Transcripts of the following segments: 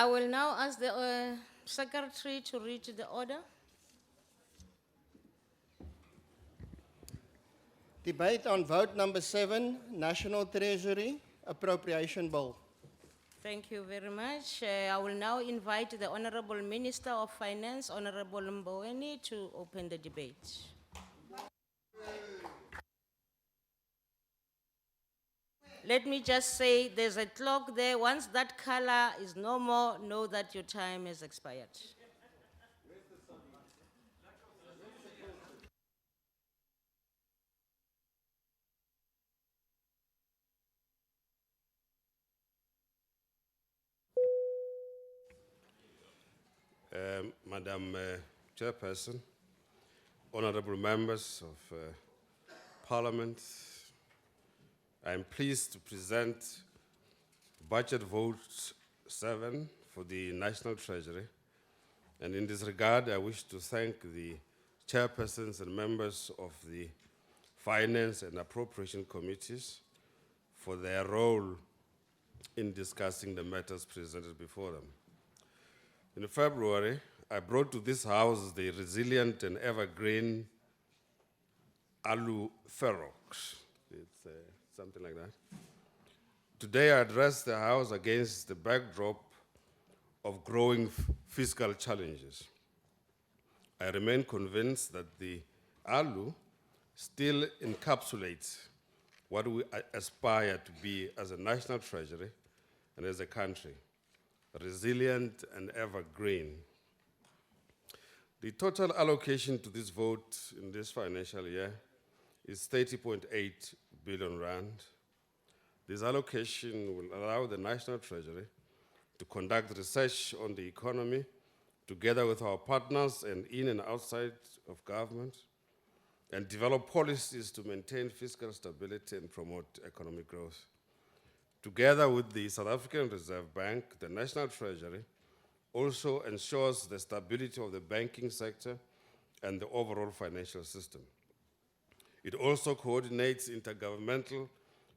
I will now ask the secretary to read the order. Debate on vote number 7, National Treasury Appropriation Bill. Thank you very much. I will now invite the Honorable Minister of Finance, Honorable Mboweni, to open the debate. Let me just say, there's a clock there. Once that color is no more, know that your time has expired. Madam Chairperson, honorable members of Parliament, I am pleased to present Budget Vote 7 for the National Treasury. And in this regard, I wish to thank the chairpersons and members of the Finance and Appropriation Committees for their role in discussing the matters presented before them. In February, I brought to this House the resilient and evergreen Alu Ferox. It's something like that. Today, I address the House against the backdrop of growing fiscal challenges. I remain convinced that the Alu still encapsulates what we aspire to be as a national treasury and as a country, resilient and evergreen. The total allocation to this vote in this financial year is 30.8 billion rand. This allocation will allow the National Treasury to conduct research on the economy together with our partners and in and outside of government, and develop policies to maintain fiscal stability and promote economic growth. Together with the South African Reserve Bank, the National Treasury also ensures the stability of the banking sector and the overall financial system. It also coordinates intergovernmental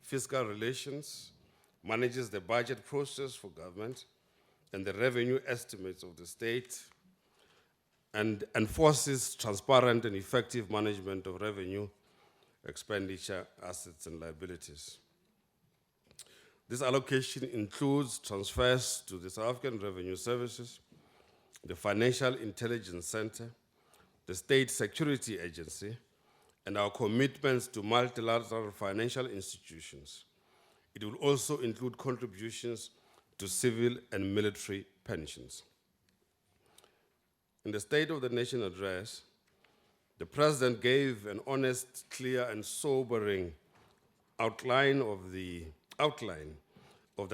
fiscal relations, manages the budget process for government and the revenue estimates of the state, and enforces transparent and effective management of revenue, expenditure, assets, and liabilities. This allocation includes transfers to the South African Revenue Services, the Financial Intelligence Center, the State Security Agency, and our commitments to multilateral financial institutions. It will also include contributions to civil and military pensions. In the State of the Nation address, the President gave an honest, clear, and sobering outline of the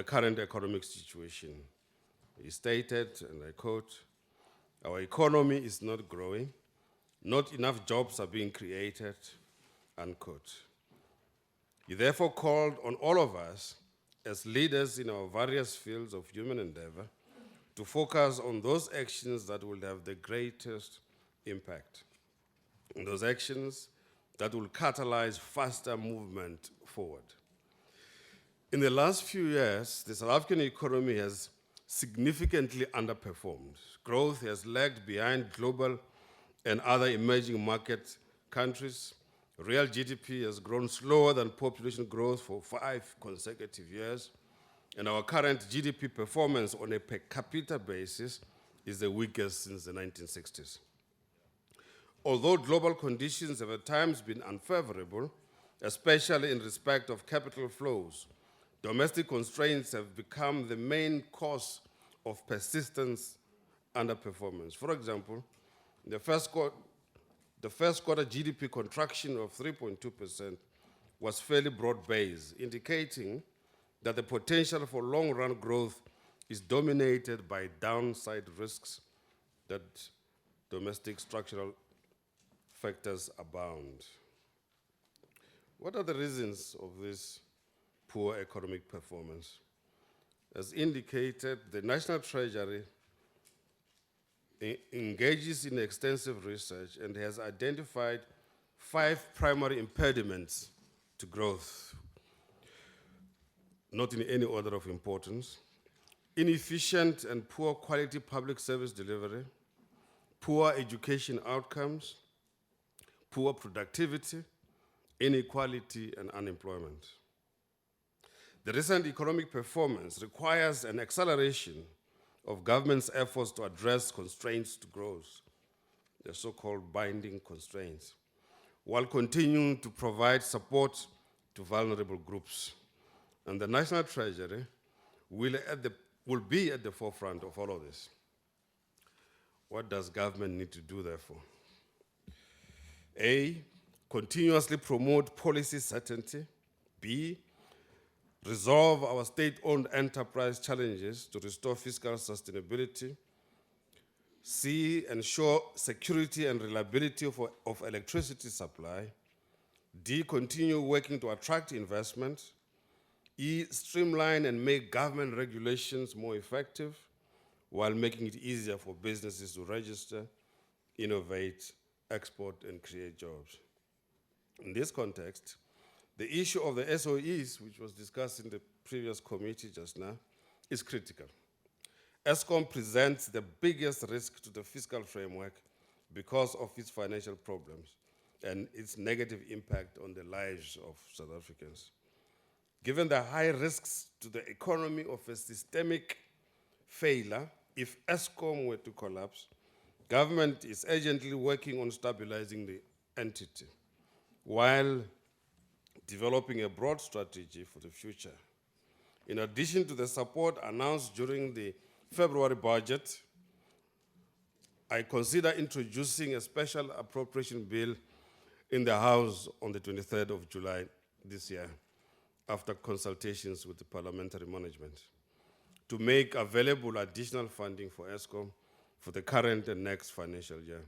current economic situation. He stated, and I quote, "Our economy is not growing, not enough jobs are being created," unquote. He therefore called on all of us as leaders in our various fields of human endeavor to focus on those actions that will have the greatest impact, and those actions that will catalyze faster movement forward. In the last few years, the South African economy has significantly underperformed. Growth has lagged behind global and other emerging market countries. Real GDP has grown slower than population growth for 5 consecutive years, and our current GDP performance on a per capita basis is the weakest since the 1960s. Although global conditions have at times been unfavorable, especially in respect of capital flows, domestic constraints have become the main cause of persistent underperformance. For example, the first quarter GDP contraction of 3.2% was fairly broad-based, indicating that the potential for long-run growth is dominated by downside risks that domestic structural factors abound. What are the reasons of this poor economic performance? As indicated, the National Treasury engages in extensive research and has identified 5 primary impediments to growth, not in any order of importance. inefficient and poor quality public service delivery, poor education outcomes, poor productivity, inequality, and unemployment. The recent economic performance requires an acceleration of government's efforts to address constraints to growth, the so-called binding constraints, while continuing to provide support to vulnerable groups. And the National Treasury will be at the forefront of all of this. What does government need to do, therefore? A, continuously promote policy certainty. B, resolve our state-owned enterprise challenges to restore fiscal sustainability. C, ensure security and reliability of electricity supply. D, continue working to attract investment. E, streamline and make government regulations more effective while making it easier for businesses to register, innovate, export, and create jobs. In this context, the issue of the SOEs, which was discussed in the previous committee just now, is critical. ESCOM presents the biggest risk to the fiscal framework because of its financial problems and its negative impact on the lives of South Africans. Given the high risks to the economy of a systemic failure, if ESCOM were to collapse, government is urgently working on stabilizing the entity while developing a broad strategy for the future. In addition to the support announced during the February budget, I consider introducing a special appropriation bill in the House on the 23rd of July this year, after consultations with the parliamentary management, to make available additional funding for ESCOM for the current and next financial year.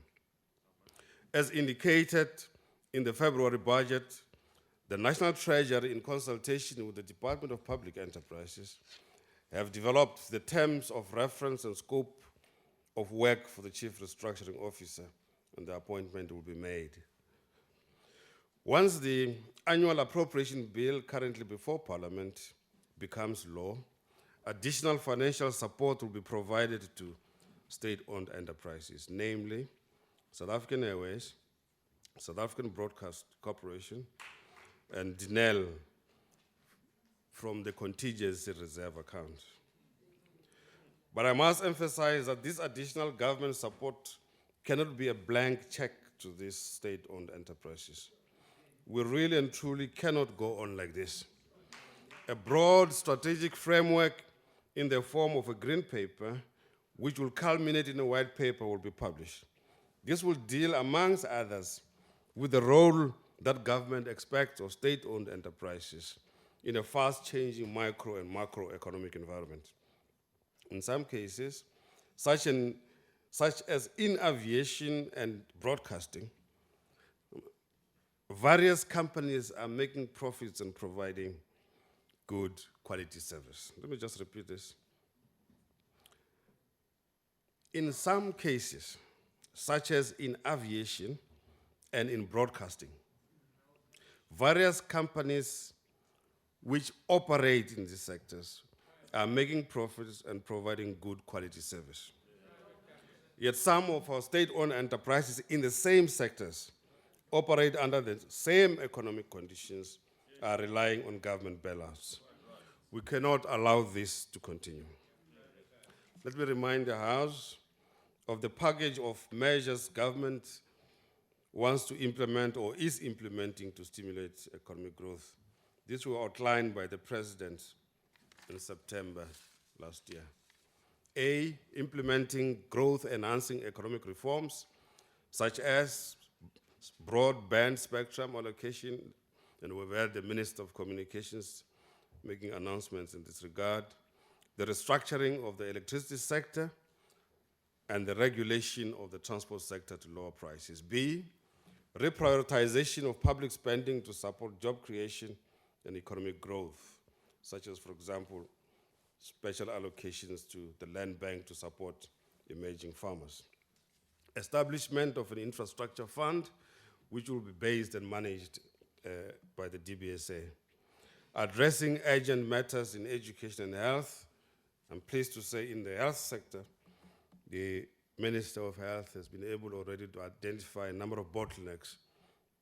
As indicated in the February budget, the National Treasury, in consultation with the Department of Public Enterprises, have developed the terms of reference and scope of work for the Chief Restructuring Officer, and the appointment will be made. Once the annual appropriation bill currently before Parliament becomes law, additional financial support will be provided to state-owned enterprises, namely South African Airways, South African Broadcast Corporation, and DNL from the contingency reserve account. But I must emphasize that this additional government support cannot be a blank check to these state-owned enterprises. We really and truly cannot go on like this. A broad strategic framework in the form of a green paper, which will culminate in a white paper, will be published. This will deal, amongst others, with the role that government expects of state-owned enterprises in a fast-changing micro and macroeconomic environment. In some cases, such as in aviation and broadcasting, various companies are making profits and providing good quality service. Let me just repeat this. In some cases, such as in aviation and in broadcasting, various companies which operate in these sectors are making profits and providing good quality service. Yet some of our state-owned enterprises in the same sectors operate under the same economic conditions, are relying on government bailouts. We cannot allow this to continue. Let me remind the House of the package of measures government wants to implement or is implementing to stimulate economic growth. These were outlined by the President in September last year. A, implementing growth-enhancing economic reforms, such as broadband spectrum allocation, and we've heard the Minister of Communications making announcements in this regard, the restructuring of the electricity sector, and the regulation of the transport sector to lower prices. B, reprioritization of public spending to support job creation and economic growth, such as, for example, special allocations to the land bank to support emerging farmers. Establishment of an infrastructure fund, which will be based and managed by the DBSA. Addressing urgent matters in education and health, I'm pleased to say in the health sector, the Minister of Health has been able already to identify a number of bottlenecks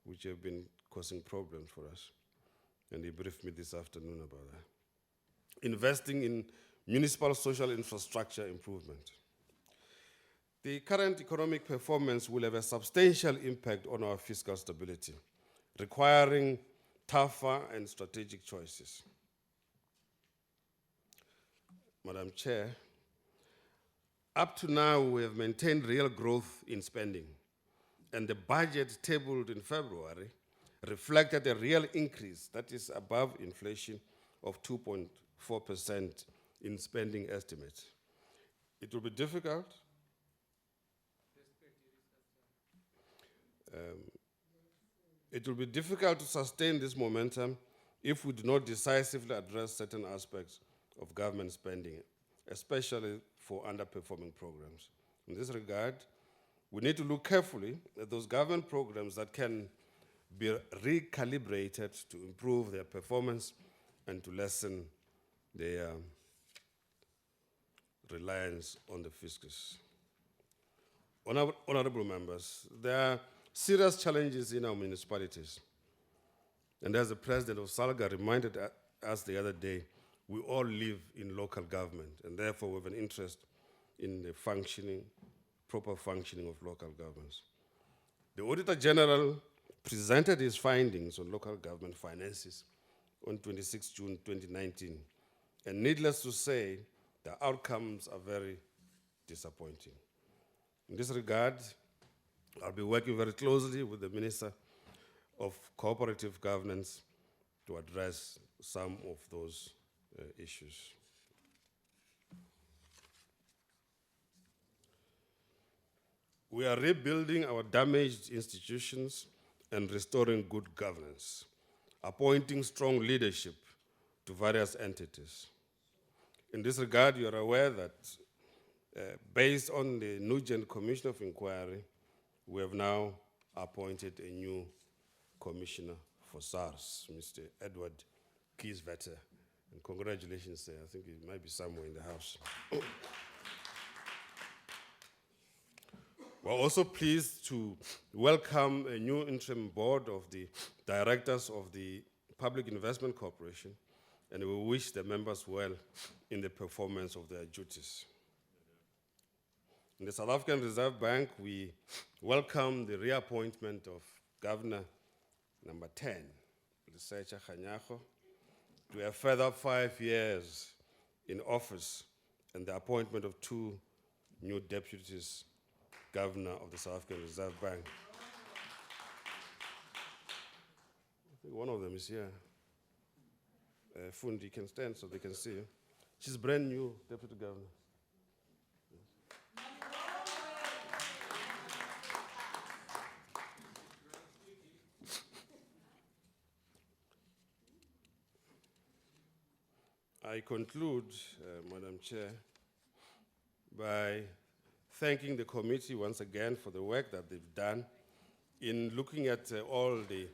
which have been causing problems for us. And he briefed me this afternoon about that. Investing in municipal social infrastructure improvement. The current economic performance will have a substantial impact on our fiscal stability, requiring tougher and strategic choices. Madam Chair, up to now we have maintained real growth in spending, and the budget tabled in February reflected a real increase that is above inflation of 2.4% in spending estimates. It will be difficult. It will be difficult to sustain this momentum if we do not decisively address certain aspects of government spending, especially for underperforming programs. In this regard, we need to look carefully at those government programs that can be recalibrated to improve their performance and to lessen their reliance on the fiscus. Honorable members, there are serious challenges in our municipalities. And as the president of Salga reminded us the other day, we all live in local government, and therefore we have an interest in the proper functioning of local governments. The Auditor General presented his findings on local government finances on 26 June 2019, and needless to say, the outcomes are very disappointing. In this regard, I'll be working very closely with the Minister of Cooperative Governance to address some of those issues. We are rebuilding our damaged institutions and restoring good governance, appointing strong leadership to various entities. In this regard, you are aware that based on the Nugent Commission of Inquiry, we have now appointed a new commissioner for SARS, Mr. Edward Kieswetter. And congratulations, sir. I think he might be somewhere in the house. We're also pleased to welcome a new interim board of the directors of the Public Investment Corporation, and we wish the members well in the performance of their duties. In the South African Reserve Bank, we welcome the reappointment of Governor number 10, Lesetja Kganyago, to a further 5 years in office, and the appointment of 2 new deputies Governor of the South African Reserve Bank. I think one of them is here. Fundi, can stand so they can see you. She's brand new Deputy Governor. I conclude, Madam Chair, by thanking the committee once again for the work that they've done in looking at all the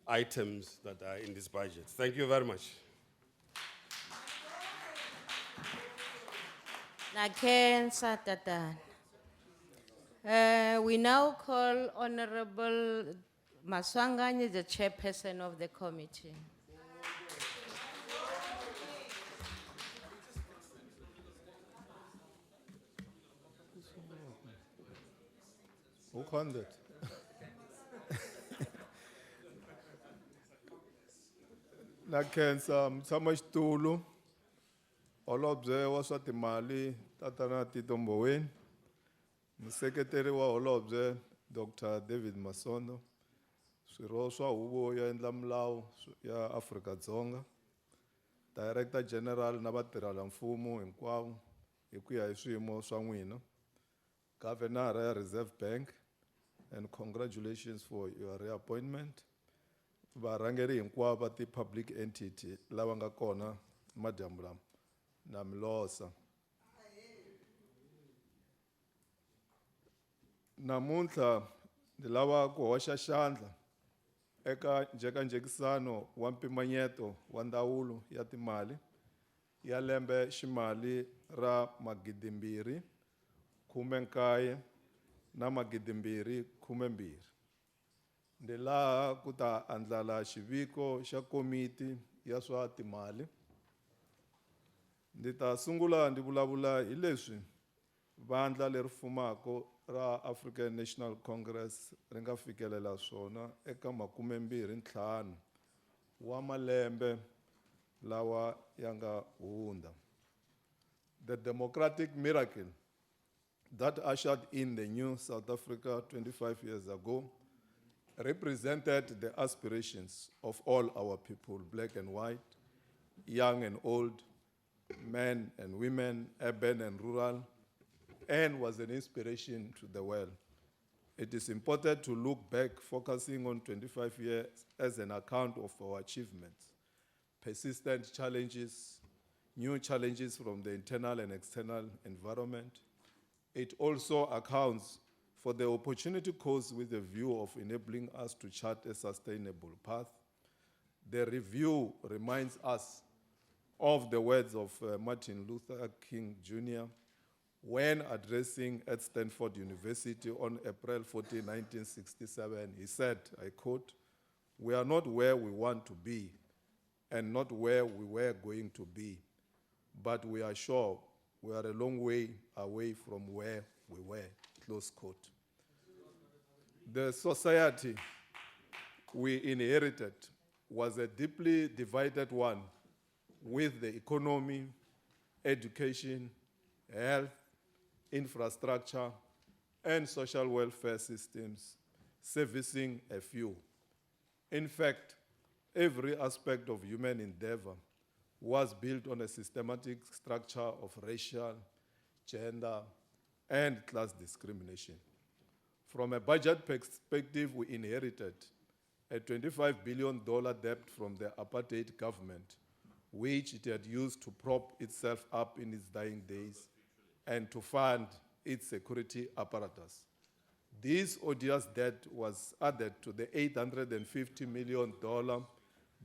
items that are in this budget. Thank you very much. Nakensa Tatan. We now call Honorable Maswangani, the chairperson of the committee. Who called it? Nakhensa mtshama xitulu holobye wa swa timali tatana Tito Mboweni, museketeri wa holobye Dr. David Masondo, swirho swa huvo ya endla milawu ya Afrika-Dzonga, Director General na vatirhela mfumo hinkwavo hi ku ya hi swiyimo swa n'wina, Governor ya Reserve Bank, and congratulations for your reappointment. Varangeri hinkwavo va ti-public entity lava nga kona madyambu lama na milosa. Namuntlha ni lava ku hoxa xandla eka njhekanjhekisano wa mpimanyeto wa ndzawulo ya timali ya lembe ximali ra magidimbirhi khume nkaye na magidimbirhi khume mbirhi. Ndi laha ku ta andlala xiviko xa komiti ya swa timali. Ndi ta sungula ndi vulavula hi leswi vandla leri fumako ra African National Congress ri nga fikelela swona eka 25 wa malembe lawa ya nga hundza. The democratic miracle that ushered in the new South Africa 25 years ago represented the aspirations of all our people, black and white, young and old, men and women, urban and rural, and was an inspiration to the world. It is important to look back, focusing on 25 years as an account of our achievements, persistent challenges, new challenges from the internal and external environment. It also accounts for the opportunity cost with a view of enabling us to chart a sustainable path. The review reminds us of the words of Martin Luther King Jr. when addressing at Stanford University on April 14, 1967. He said, I quote, "We are not where we want to be and not where we were going to be, but we are sure we are a long way away from where we were," close quote. The society we inherited was a deeply divided one, with the economy, education, health, infrastructure, and social welfare systems servicing a few. In fact, every aspect of human endeavor was built on a systematic structure of racial, gender, and class discrimination. From a budget perspective, we inherited a $25 billion debt from the apartheid government, which it had used to prop itself up in its dying days and to fund its security apparatus. This odious debt was added to the $850 million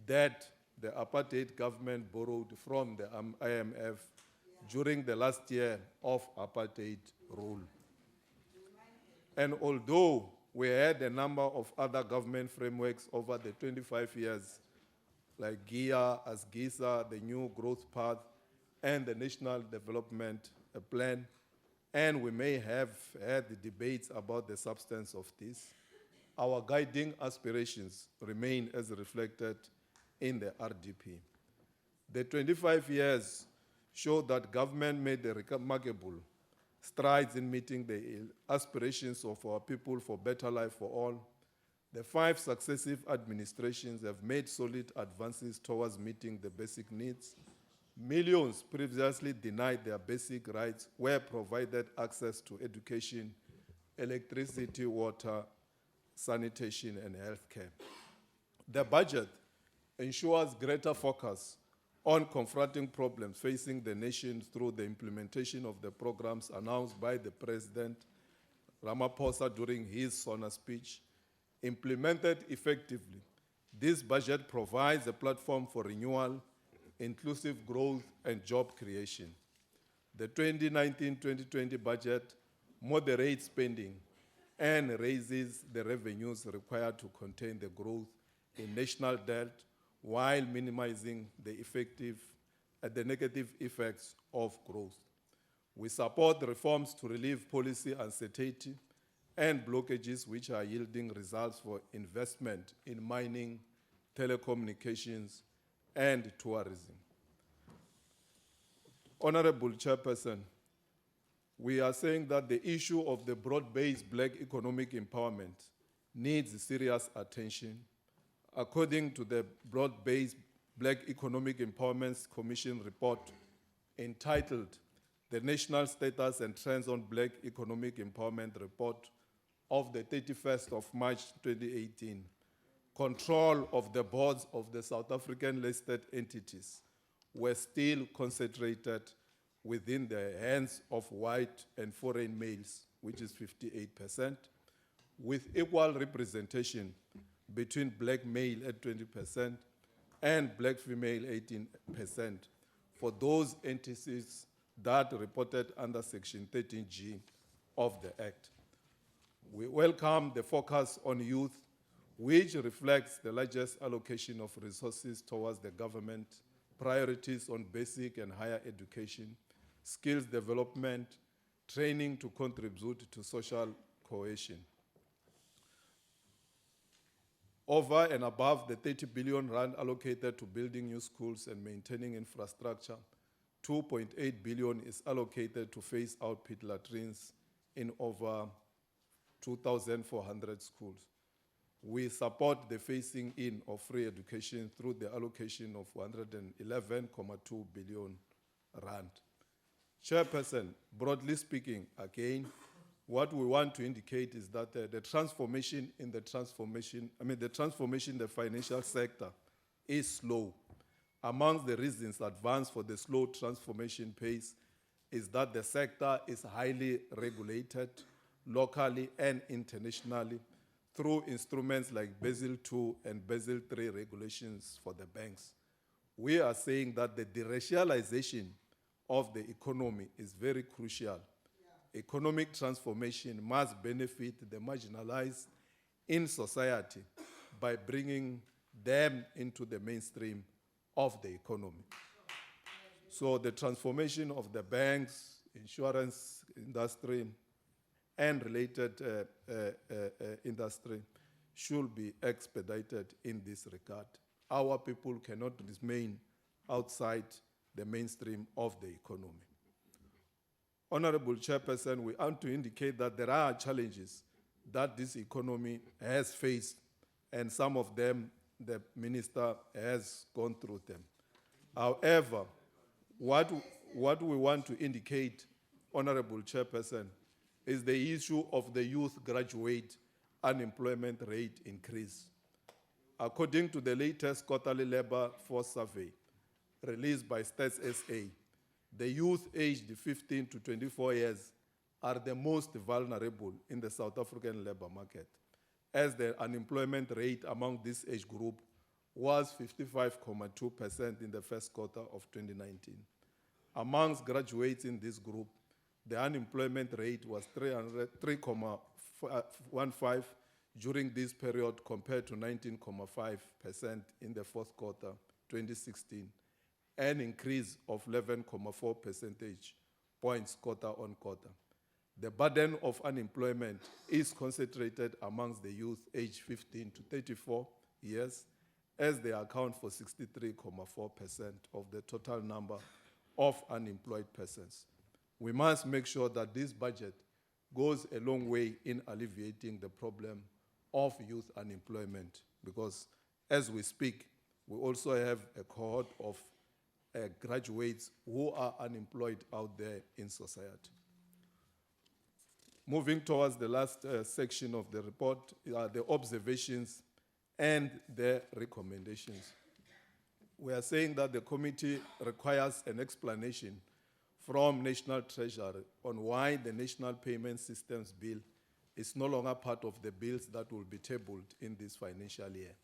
that the apartheid government borrowed from the IMF during the last year of apartheid rule. And although we had a number of other government frameworks over the 25 years, like GIA, ASGISA, the New Growth Path, and the National Development Plan, and we may have had the debates about the substance of this, our guiding aspirations remain as reflected in the RDP. The 25 years show that government made a remarkable strides in meeting the aspirations of our people for better life for all. The 5 successive administrations have made solid advances towards meeting the basic needs. Millions previously denied their basic rights were provided access to education, electricity, water, sanitation, and healthcare. The budget ensures greater focus on confronting problems facing the nation through the implementation of the programs announced by the President Ramaphosa during his SONA speech. Implemented effectively, this budget provides a platform for renewal, inclusive growth, and job creation. The 2019-2020 budget moderates spending and raises the revenues required to contain the growth in national debt while minimizing the negative effects of growth. We support reforms to relieve policy uncertainty and blockages which are yielding results for investment in mining, telecommunications, and tourism. Honorable Chairperson, we are saying that the issue of the broad-based black economic empowerment needs serious attention. According to the Broad-Based Black Economic Empowerment Commission report entitled The National Status and Trends on Black Economic Empowerment Report of the 31st of March 2018, control of the boards of the South African listed entities were still concentrated within the hands of white and foreign males, which is 58%, with equal representation between black male at 20% and black female 18% for those entities that reported under Section 13G of the Act. We welcome the focus on youth, which reflects the largest allocation of resources towards the government, priorities on basic and higher education, skills development, training to contribute to social cohesion. Over and above the 30 billion rand allocated to building new schools and maintaining infrastructure, 2.8 billion is allocated to phase out pit latrines in over 2,400 schools. We support the phasing in of free education through the allocation of 111.2 billion rand. Chairperson, broadly speaking, again, what we want to indicate is that the transformation in the financial sector is slow. Amongst the reasons advanced for the slow transformation pace is that the sector is highly regulated locally and internationally through instruments like Basel II and Basel III regulations for the banks. We are saying that the deracialization of the economy is very crucial. Economic transformation must benefit the marginalized in society by bringing them into the mainstream of the economy. So the transformation of the banks, insurance industry, and related industry should be expedited in this regard. Our people cannot remain outside the mainstream of the economy. Honorable Chairperson, we want to indicate that there are challenges that this economy has faced, and some of them the minister has gone through them. However, what we want to indicate, Honorable Chairperson, is the issue of the youth graduate unemployment rate increase. According to the latest quarterly labor force survey released by Stats SA, the youth aged 15 to 24 years are the most vulnerable in the South African labor market, as the unemployment rate among this age group was 55.2% in the first quarter of 2019. Amongst graduates in this group, the unemployment rate was 3.15 during this period compared to 19.5% in the fourth quarter 2016, an increase of 11.4 percentage points quarter on quarter. The burden of unemployment is concentrated amongst the youth aged 15 to 34 years, as they account for 63.4% of the total number of unemployed persons. We must make sure that this budget goes a long way in alleviating the problem of youth unemployment, because as we speak, we also have a cohort of graduates who are unemployed out there in society. Moving towards the last section of the report are the observations and the recommendations. We are saying that the committee requires an explanation from National Treasury on why the National Payment Systems Bill is no longer part of the bills that will be tabled in this financial year.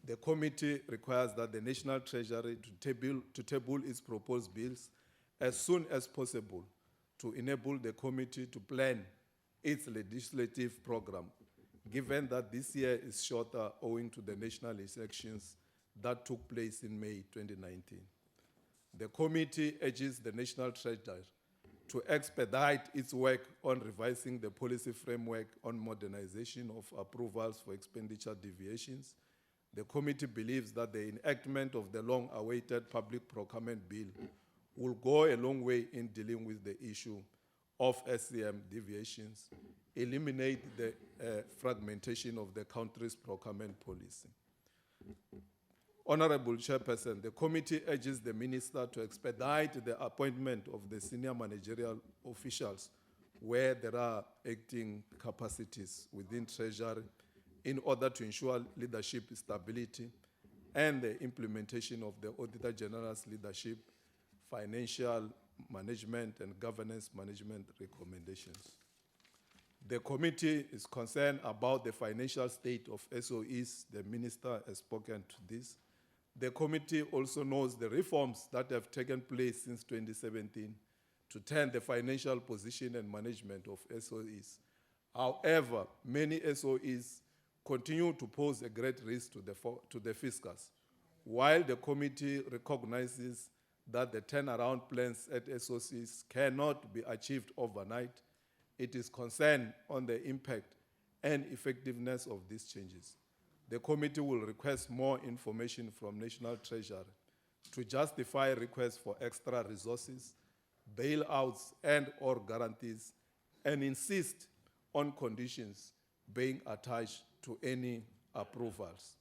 The committee requires that the National Treasury to table its proposed bills as soon as possible to enable the committee to plan its legislative program, given that this year is shorter owing to the national elections that took place in May 2019. The committee urges the National Treasury to expedite its work on revising the policy framework on modernization of approvals for expenditure deviations. The committee believes that the enactment of the long-awaited public procurement bill will go a long way in dealing with the issue of SCM deviations, eliminate the fragmentation of the country's procurement policy. Honorable Chairperson, the committee urges the minister to expedite the appointment of the senior managerial officials where there are acting capacities within Treasury in order to ensure leadership stability and the implementation of the Auditor General's leadership, financial management, and governance management recommendations. The committee is concerned about the financial state of SOEs. The minister has spoken to this. The committee also knows the reforms that have taken place since 2017 to turn the financial position and management of SOEs. However, many SOEs continue to pose a great risk to the fiscus. While the committee recognizes that the turnaround plans at SOEs cannot be achieved overnight, it is concerned on the impact and effectiveness of these changes. The committee will request more information from National Treasury to justify requests for extra resources, bailouts and/or guarantees, and insist on conditions being attached to any approvals.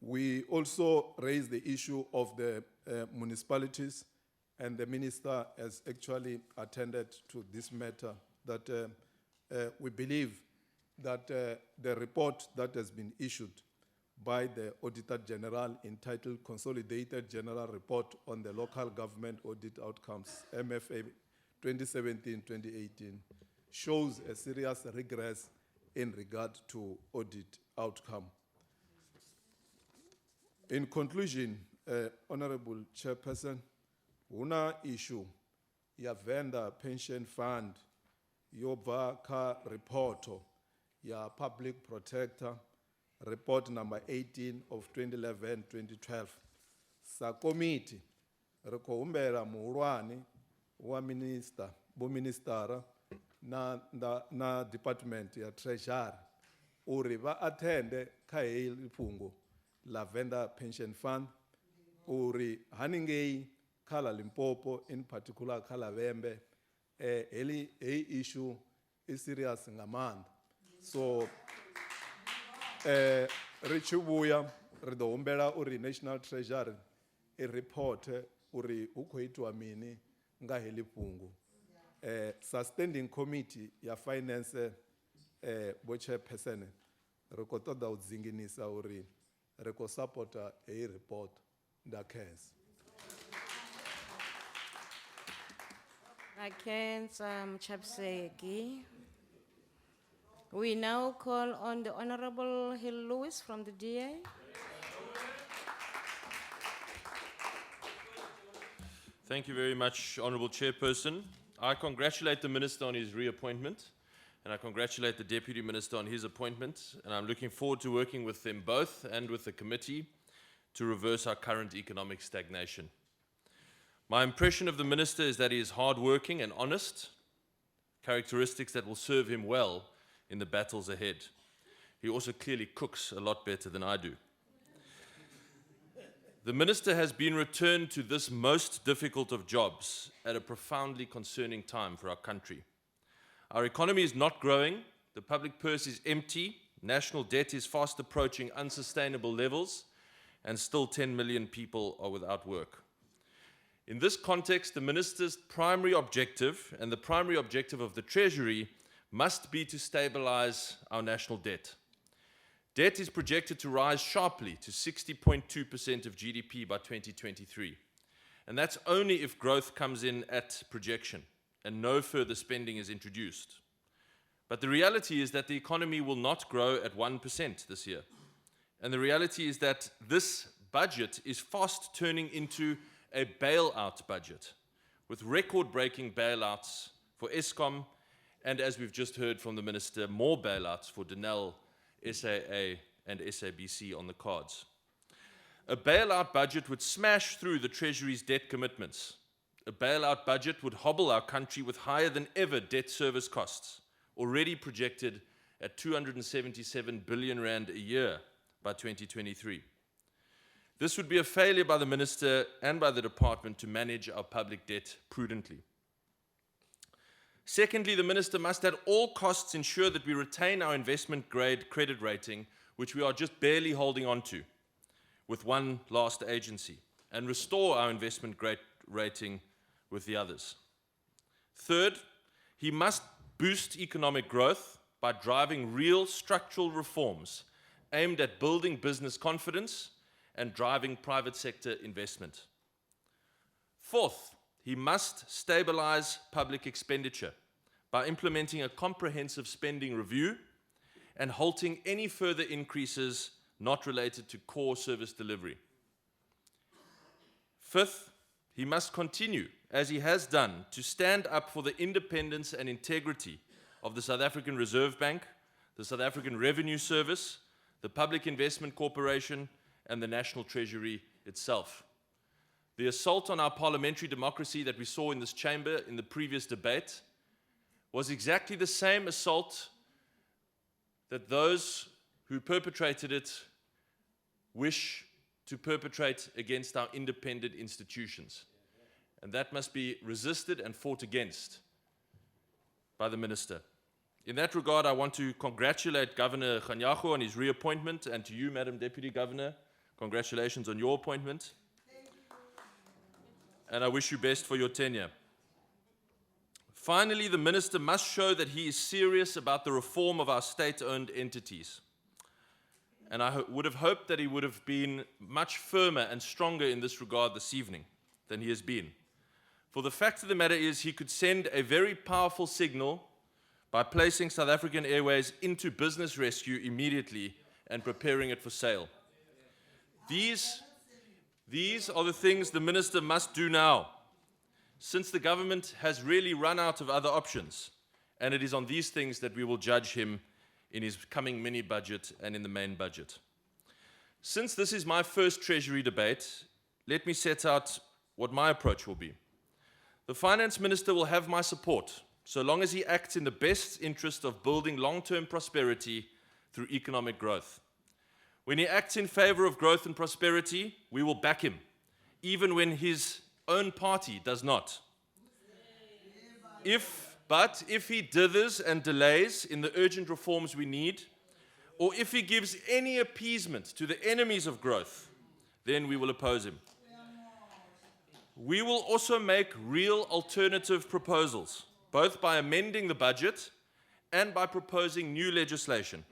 We also raised the issue of the municipalities, and the minister has actually attended to this matter, that we believe that the report that has been issued by the Auditor General, entitled Consolidated General Report on the Local Government Audit Outcomes, MFA 2017-2018, shows a serious regress in regard to audit outcome. In conclusion, Honorable Chairperson, una issue ya vendor pension fund yoba ka reporto ya public protector report number 18 of 2011-2012. Sa committee reko humbela muhulwane wa minister, bo ministara na department ya treasury uri va attende ka heli phungo la vendor pension fund uri haningei kala Limpopo, in particular kala Vembe, heli issue is serious ngamand. So richubuya rido umbela uri National Treasury report uri ukhoitwa mini nga heli phungo. Sustaining committee ya finance bo chairperson riko toda udzinginisa uri riko supporta report nda case. Against Chapsegi. We now call on the Honorable Hill Lewis from the DA. Thank you very much, Honourable Chairperson. I congratulate the Minister on his reappointment, and I congratulate the Deputy Minister on his appointment, and I'm looking forward to working with them both and with the committee to reverse our current economic stagnation. My impression of the Minister is that he is hardworking and honest, characteristics that will serve him well in the battles ahead. He also clearly cooks a lot better than I do. The Minister has been returned to this most difficult of jobs at a profoundly concerning time for our country. Our economy is not growing, the public purse is empty, national debt is fast approaching unsustainable levels, and still 10 million people are without work. In this context, the Minister's primary objective and the primary objective of the Treasury must be to stabilize our national debt. Debt is projected to rise sharply to 60.2% of GDP by 2023. And that's only if growth comes in at projection and no further spending is introduced. But the reality is that the economy will not grow at 1% this year. And the reality is that this budget is fast turning into a bailout budget, with record-breaking bailouts for Eskom, and as we've just heard from the Minister, more bailouts for Denel, SAA, and SABC on the cards. A bailout budget would smash through the Treasury's debt commitments. A bailout budget would hobble our country with higher than ever debt service costs, already projected at 277 billion rand a year by 2023. This would be a failure by the Minister and by the Department to manage our public debt prudently. Secondly, the Minister must at all costs ensure that we retain our investment-grade credit rating, which we are just barely holding on to, with one last agency, and restore our investment-grade rating with the others. Third, he must boost economic growth by driving real structural reforms aimed at building business confidence and driving private sector investment. Fourth, he must stabilize public expenditure by implementing a comprehensive spending review and halting any further increases not related to core service delivery. Fifth, he must continue, as he has done, to stand up for the independence and integrity of the South African Reserve Bank, the South African Revenue Service, the Public Investment Corporation, and the National Treasury itself. The assault on our parliamentary democracy that we saw in this chamber in the previous debate was exactly the same assault that those who perpetrated it wish to perpetrate against our independent institutions. And that must be resisted and fought against by the minister. In that regard, I want to congratulate Governor Kganyago on his reappointment, and to you, Madam Deputy Governor, congratulations on your appointment. And I wish you best for your tenure. Finally, the minister must show that he is serious about the reform of our state-owned entities. And I would have hoped that he would have been much firmer and stronger in this regard this evening than he has been. For the fact of the matter is, he could send a very powerful signal by placing South African Airways into business rescue immediately and preparing it for sale. These are the things the minister must do now, since the government has really run out of other options, and it is on these things that we will judge him in his coming mini-budget and in the main budget. Since this is my first Treasury debate, let me set out what my approach will be. The Finance Minister will have my support, so long as he acts in the best interest of building long-term prosperity through economic growth. When he acts in favor of growth and prosperity, we will back him, even when his own party does not. But if he dithers and delays in the urgent reforms we need, or if he gives any appeasement to the enemies of growth, then we will oppose him. We will also make real alternative proposals, both by amending the budget and by proposing new legislation.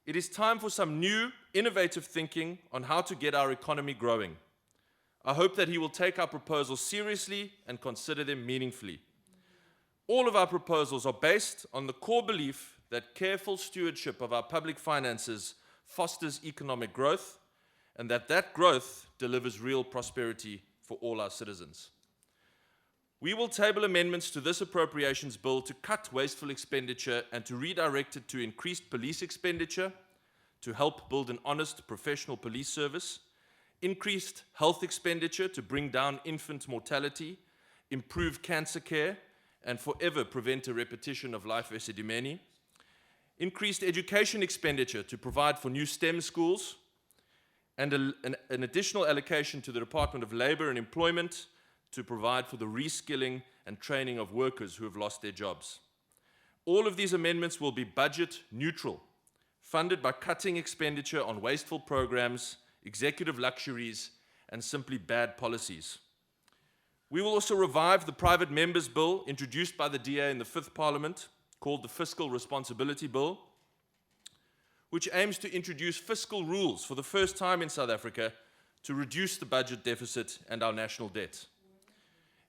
It is time for some new, innovative thinking on how to get our economy growing. I hope that he will take our proposals seriously and consider them meaningfully. All of our proposals are based on the core belief that careful stewardship of our public finances fosters economic growth, and that growth delivers real prosperity for all our citizens. We will table amendments to this appropriations bill to cut wasteful expenditure and to redirect it to increased police expenditure, to help build an honest professional police service, increased health expenditure to bring down infant mortality, improve cancer care, and forever prevent a repetition of life esidimeni, increased education expenditure to provide for new STEM schools, and an additional allocation to the Department of Labor and Employment to provide for the reskilling and training of workers who have lost their jobs. All of these amendments will be budget neutral, funded by cutting expenditure on wasteful programs, executive luxuries, and simply bad policies. We will also revive the private members' bill introduced by the DA in the 5th Parliament, called the Fiscal Responsibility Bill, which aims to introduce fiscal rules for the first time in South Africa to reduce the budget deficit and our national debt.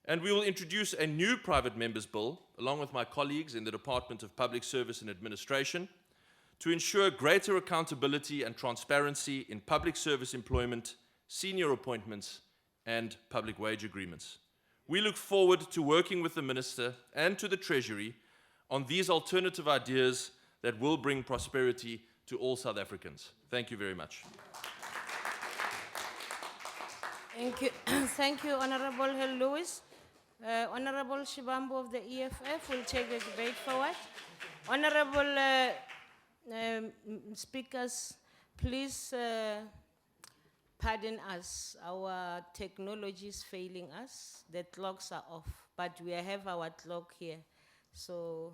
And we will introduce a new private members' bill, along with my colleagues in the Department of Public Service and Administration, to ensure greater accountability and transparency in public service employment, senior appointments, and public wage agreements. We look forward to working with the Minister and to the Treasury on these alternative ideas that will bring prosperity to all South Africans. Thank you very much. Thank you. Thank you, Honorable Hill Lewis. Honorable Shibambo of the EFF will take the debate forward. Honorable speakers, please pardon us. Our technology is failing us. The clocks are off, but we have our clock here. So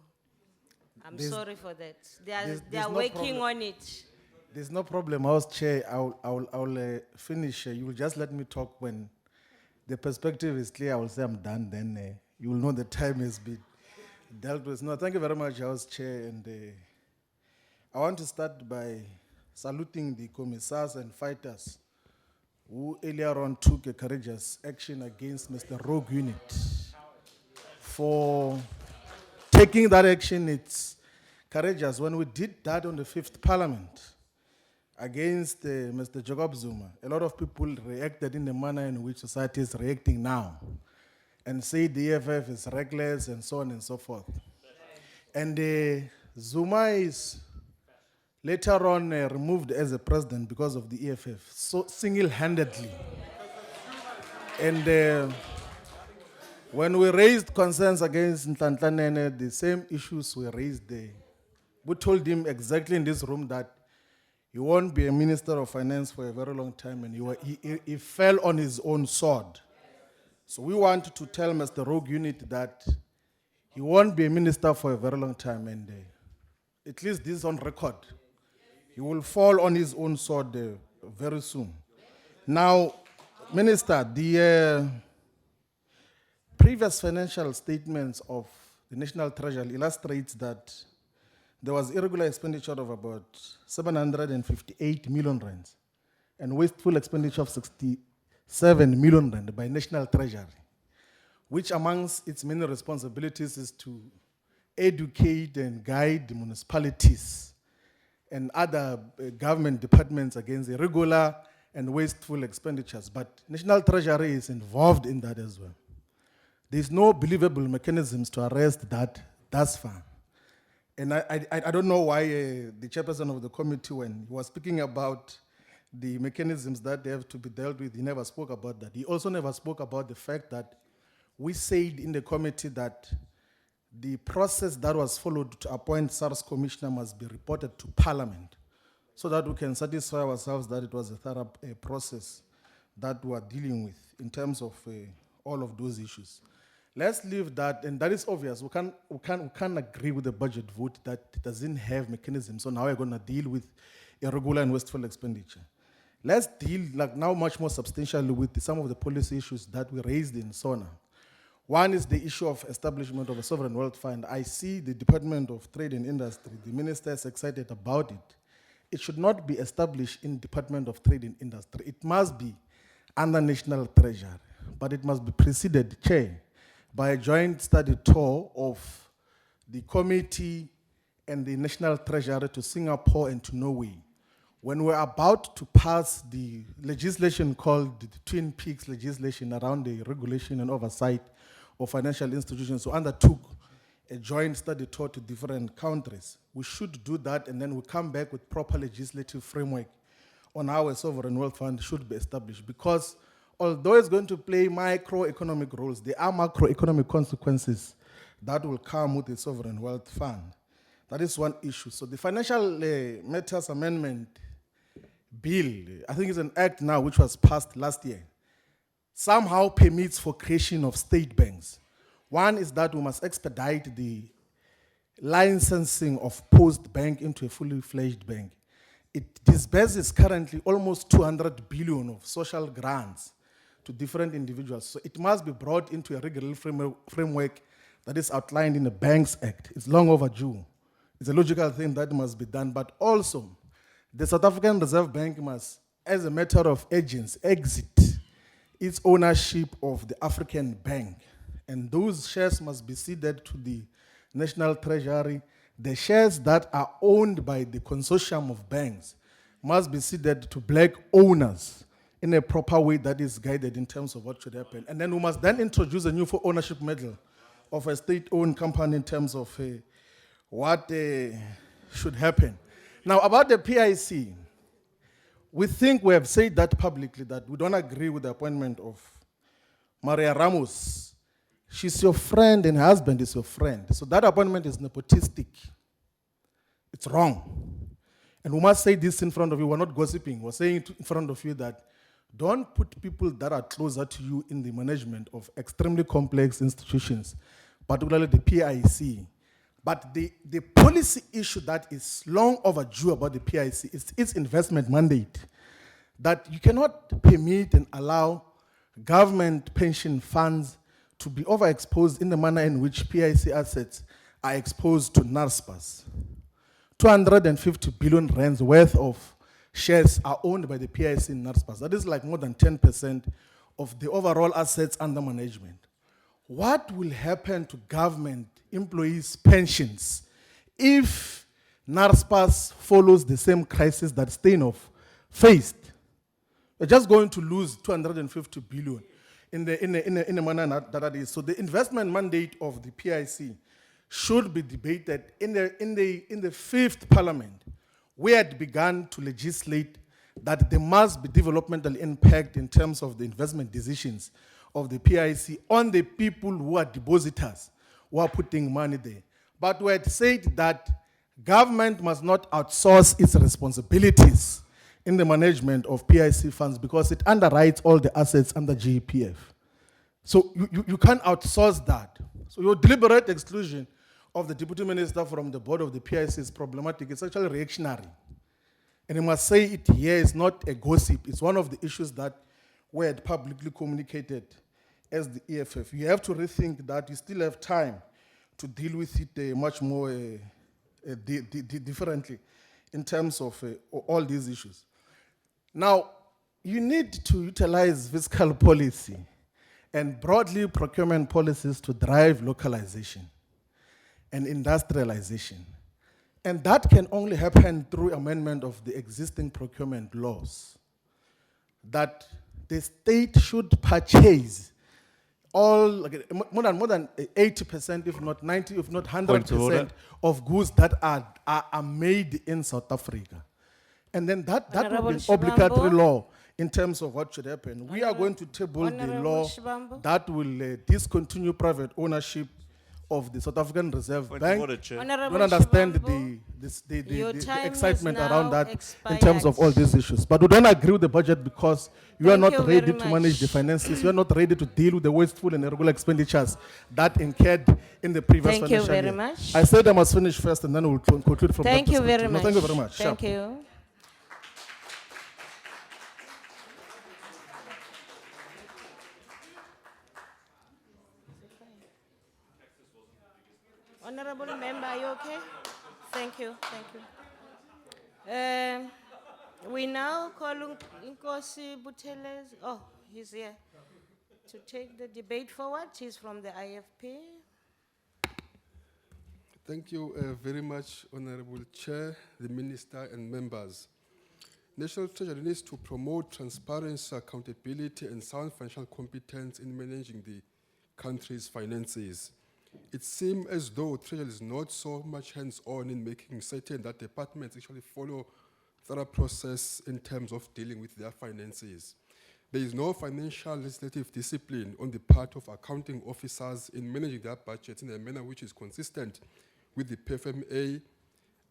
I'm sorry for that. They are no working problem. on it. There's no problem, House Chair. I'll finish. You will just let me talk when the perspective is clear. I will say I'm done. Then you will know the time has been dealt with. No, thank you very much, House Chair. And I want to start by saluting the commissars and fighters who earlier on took a courageous action against Mr. Rogue Unit. For taking that action, it's courageous. When we did that on the 5th Parliament, against Mr. Jacob Zuma, a lot of people reacted in the manner in which society is reacting now and say the EFF is reckless and so on and so forth. And Zuma is later on removed as a president because of the EFF, so single-handedly. And when we raised concerns against Nhlanhla, the same issues were raised there. We told him exactly in this room that he won't be a minister of finance for a very long time, and he fell on his own sword. So we want to tell Mr. Rogue Unit that he won't be a minister for a very long time, and at least this is on record. He will fall on his own sword very soon. Now, Minister, the previous financial statements of the National Treasury illustrates that there was irregular expenditure of about 758 million rands and wasteful expenditure of 67 million rand by National Treasury, which amongst its many responsibilities is to educate and guide municipalities and other government departments against irregular and wasteful expenditures. But National Treasury is involved in that as well. There's no believable mechanisms to arrest that thus far. And I don't know why the chairperson of the committee, when he was speaking about the mechanisms that they have to be dealt with, he never spoke about that. He also never spoke about the fact that we said in the committee that the process that was followed to appoint SARS commissioner must be reported to Parliament so that we can satisfy ourselves that it was a thorough process that we are dealing with in terms of all of those issues. Let's leave that, and that is obvious. We can't agree with the budget vote that doesn't have mechanisms. So now we're going to deal with irregular and wasteful expenditure. Let's deal like now much more substantially with some of the policy issues that we raised in SONA. One is the issue of establishment of a sovereign wealth fund. I see the Department of Trade and Industry, the minister is excited about it. It should not be established in Department of Trade and Industry. It must be under National Treasury, but it must be preceded, Chair, by a joint study tour of the committee and the National Treasury to Singapore and to Norway. When we're about to pass the legislation called the Twin Peaks legislation around the regulation and oversight of financial institutions, who undertook a joint study tour to different countries. We should do that, and then we come back with proper legislative framework on how a sovereign wealth fund should be established. Because although it's going to play microeconomic roles, there are macroeconomic consequences that will come with the sovereign wealth fund. That is one issue. So the Financial Matters Amendment Bill, I think it's an act now which was passed last year, somehow permits for creation of state banks. One is that we must expedite the licensing of Post Bank into a fully fledged bank. It disburses currently almost 200 billion of social grants to different individuals. So it must be brought into a regulatory framework that is outlined in the Banks Act. It's long overdue. It's a logical thing that must be done, but also the South African Reserve Bank must, as a matter of urgency, exit its ownership of the African Bank. And those shares must be ceded to the National Treasury. The shares that are owned by the consortium of banks must be ceded to black owners in a proper way that is guided in terms of what should happen. And then we must then introduce a new ownership model of a state-owned company in terms of what should happen. Now, about the PIC, we think we have said that publicly, that we don't agree with the appointment of Maria Ramos. She's your friend and her husband is your friend. So that appointment is nepotistic. It's wrong. And we must say this in front of you. We're not gossiping. We're saying it in front of you that don't put people that are closer to you in the management of extremely complex institutions, particularly the PIC. But the policy issue that is long overdue about the PIC is its investment mandate. That you cannot permit and allow government pension funds to be overexposed in the manner in which PIC assets are exposed to NARSPAS. 250 billion rands worth of shares are owned by the PIC in NARSPAS. That is like more than 10% of the overall assets under management. What will happen to government employees' pensions if NARSPAS follows the same crisis that Steinhoff faced. We're just going to lose 250 billion in the manner that it is. So the investment mandate of the PIC should be debated in the fifth parliament, where it began to legislate that there must be developmental impact in terms of the investment decisions of the PIC on the people who are depositors, who are putting money there. But we had said that government must not outsource its responsibilities in the management of PIC funds because it underwrites all the assets under GEPF. So you can't outsource that. So your deliberate exclusion of the deputy minister from the board of the PIC is problematic. It's actually reactionary. And I must say it here, it's not a gossip. It's one of the issues that were publicly communicated as the EFF. You have to rethink that. You still have time to deal with it much more differently in terms of all these issues. Now, you need to utilize fiscal policy and broadly procurement policies to drive localization and industrialization. And that can only happen through amendment of the existing procurement laws. That the state should purchase all, like, more than 80%, if not 90, if not 100% of goods that are made in South Africa. And then that would Honorable be an obligatory Shivambu. law in terms of what should happen. We are going to table the Honorable law Shivambu. that will discontinue private ownership of the South African Reserve Point of Bank. order, Chair. Honorable Don't understand Shivambu, your the time excitement has around now that in terms of all expired. these issues. But we don't agree with the budget because you are Thank not you ready very to manage the much. finances. You are not ready to deal with the wasteful and irregular expenditures that incurred in the previous Thank you financial very year. much. I said I must finish first and then we'll conclude from Thank that you very perspective. No, much. thank you very much. Thank Sure. you. Honorable member, are you okay? Thank you, thank you. We now call Nkosi Buthelezi. Oh, he's here to take the debate forward. He's from the IFP. Thank you very much, Honorable Chair, the Minister and members. National Treasury needs to promote transparency, accountability and sound financial competence in managing the country's finances. It seems as though Treasury is not so much hands-on in making certain that departments actually follow thorough process in terms of dealing with their finances. There is no financial legislative discipline on the part of accounting officers in managing their budgets in a manner which is consistent with the PFMA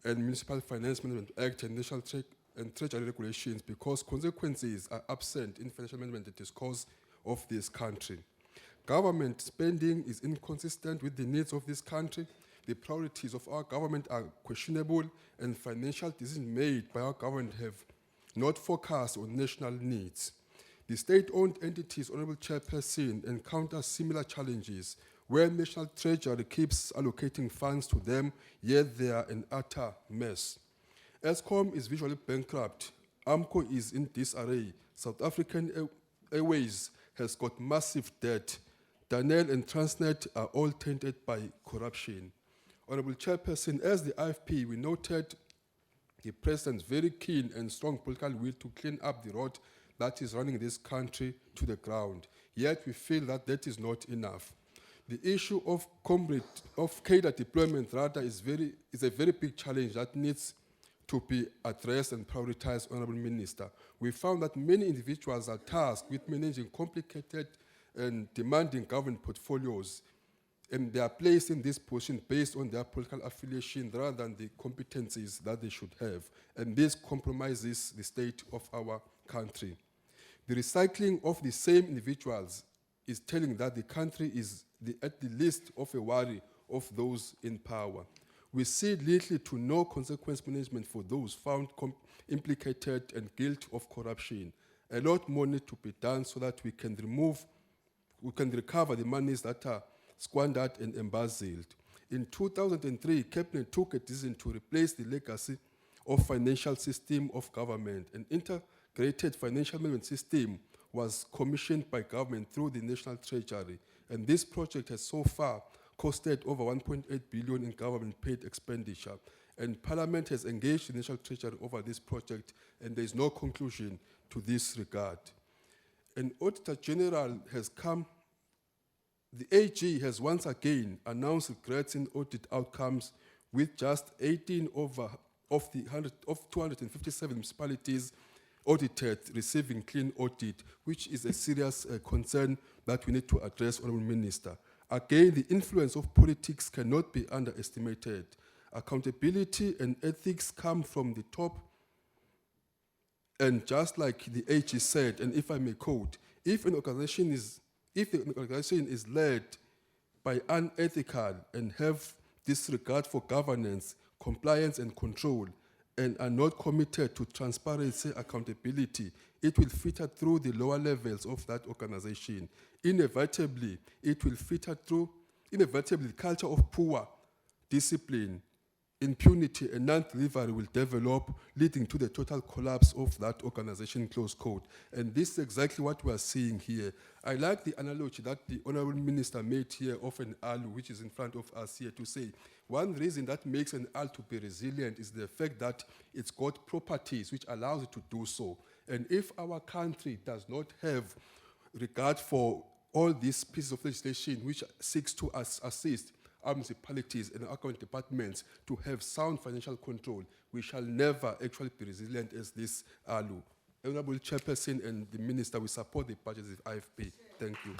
and Municipal Finance Management Act and National and Treasury regulations, because consequences are absent in financial management discourse of this country. Government spending is inconsistent with the needs of this country. The priorities of our government are questionable, and financial decisions made by our government have not focused on national needs. The state-owned entities, Honorable Chairperson, encounter similar challenges where National Treasury keeps allocating funds to them, yet they are an utter mess. ESCOM is visually bankrupt. AMCO is in disarray. South African Airways has got massive debt. Danel and Transnet are all tainted by corruption. Honorable Chairperson, as the IFP, we noted the President's very keen and strong political will to clean up the road that is running this country to the ground. Yet we feel that that is not enough. The issue of cadre deployment rather is a very big challenge that needs to be addressed and prioritized, Honorable Minister. We found that many individuals are tasked with managing complicated and demanding government portfolios, and they are placed in this position based on their political affiliation rather than the competencies that they should have, and this compromises the state of our country. The recycling of the same individuals is telling that the country is at the least of a worry of those in power. We see little to no consequence management for those found implicated and guilty of corruption. A lot more needs to be done so that we can recover the monies that are squandered and embezzled. In 2003, Cabinet took a decision to replace the legacy of financial system of government. An integrated financial management system was commissioned by government through the National Treasury, and this project has so far costed over 1.8 billion in government paid expenditure. and Parliament has engaged the National Treasury over this project, and there is no conclusion to this regard. An Auditor General has come. The AG has once again announced regrets in audit outcomes, with just 18 of the 257 municipalities audited receiving clean audit, which is a serious concern that we need to address, Honourable Minister. Again, the influence of politics cannot be underestimated. Accountability and ethics come from the top, and just like the AG said, and if I may quote, if the organization is led by unethical and have disregard for governance, compliance, and control, and are not committed to transparency, accountability, it will filter through the lower levels of that organization. Inevitably, the culture of poor discipline, impunity, and non-delivery will develop, leading to the total collapse of that organization, close quote. And this is exactly what we are seeing here. I like the analogy that the Honourable Minister made here of an ALU, which is in front of us here, to say one reason that makes an ALU to be resilient is the fact that it's got properties which allows it to do so. And if our country does not have regard for all these pieces of legislation which seeks to assist our municipalities and our government departments to have sound financial control, we shall never actually be resilient as this ALU. Honourable Chairperson and the Minister, we support the budget of IFP. Thank you.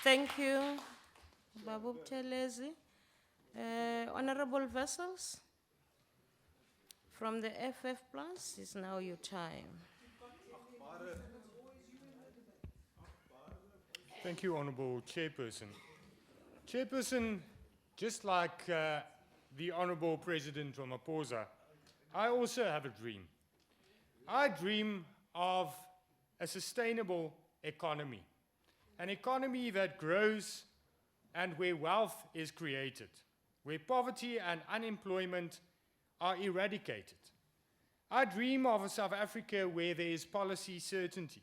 Thank you, Babu Telezi. Honorable Vessels, from the FF Plus, is now your time. Thank you, Honourable Chairperson. Chairperson, just like the Honourable President Ramaphosa, I also have a dream. I dream of a sustainable economy, an economy that grows and where wealth is created, where poverty and unemployment are eradicated. I dream of a South Africa where there is policy certainty,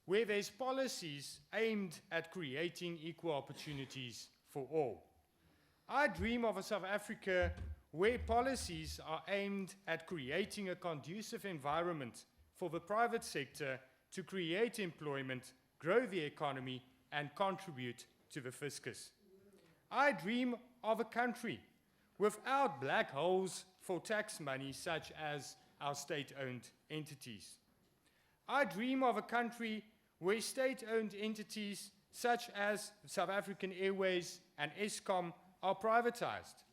where there's policies aimed at creating equal opportunities for all. I dream of a South Africa where policies are aimed at creating a conducive environment for the private sector to create employment, grow the economy, and contribute to the fiscus. I dream of a country without black holes for tax money such as our state-owned entities. I dream of a country where state-owned entities such as South African Airways and Eskom are privatized.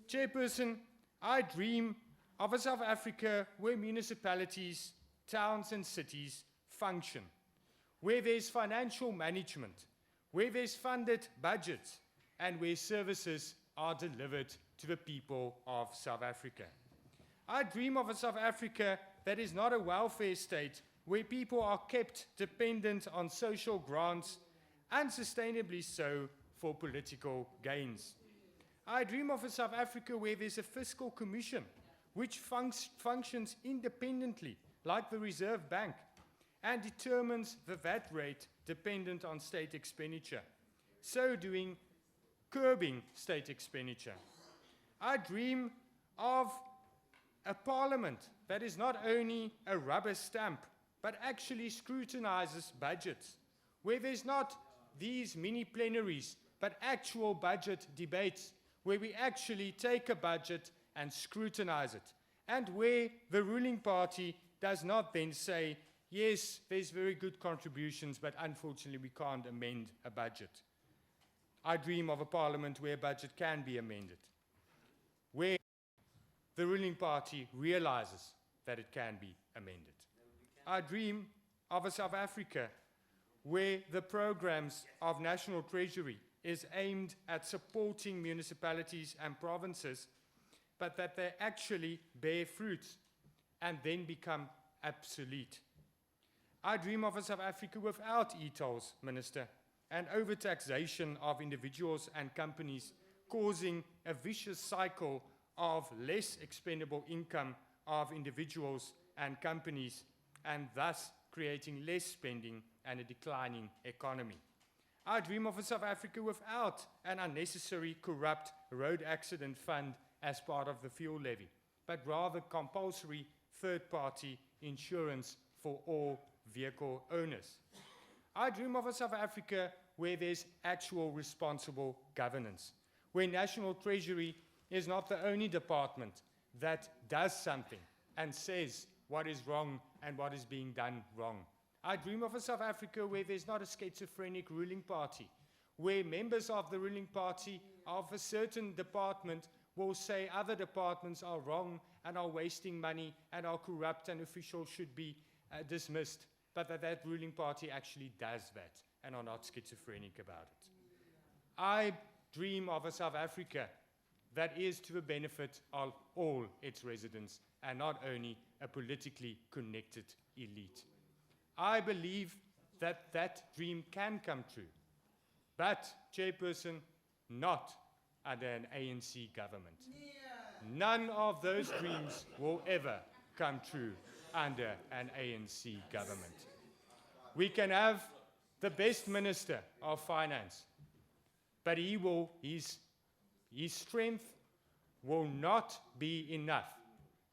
Chairperson, I dream of a South Africa where municipalities, towns and cities function, where there's financial management, where there's funded budgets, and where services are delivered to the people of South Africa. I dream of a South Africa that is not a welfare state where people are kept dependent on social grants, unsustainably so for political gains. I dream of a South Africa where there's a fiscal commission which functions independently, like the Reserve Bank, and determines the VAT rate dependent on state expenditure, so doing curbing state expenditure. I dream of a parliament that is not only a rubber stamp, but actually scrutinizes budgets, where there's not these mini plenaries, but actual budget debates, where we actually take a budget and scrutinize it, and where the ruling party does not then say, yes, there's very good contributions, but unfortunately we can't amend a budget. I dream of a parliament where a budget can be amended, where the ruling party realizes that it can be amended. I dream of a South Africa where the programs of National Treasury is aimed at supporting municipalities and provinces, but that they actually bear fruit and then become obsolete. I dream of a South Africa without e-tolls, Minister, and overtaxation of individuals and companies, causing a vicious cycle of less expendable income of individuals and companies, and thus creating less spending and a declining economy. I dream of a South Africa without an unnecessary corrupt road accident fund as part of the fuel levy, but rather compulsory third-party insurance for all vehicle owners. I dream of a South Africa where there's actual responsible governance, where National Treasury is not the only department that does something and says what is wrong and what is being done wrong. I dream of a South Africa where there's not a schizophrenic ruling party, where members of the ruling party of a certain department will say other departments are wrong and are wasting money and are corrupt and officials should be dismissed, but that ruling party actually does that and are not schizophrenic about it. I dream of a South Africa that is to the benefit of all its residents and not only a politically connected elite. I believe that that dream can come true, but, Chairperson, not under an ANC government. None of those dreams will ever come true under an ANC government. We can have the best Minister of Finance, but his strength will not be enough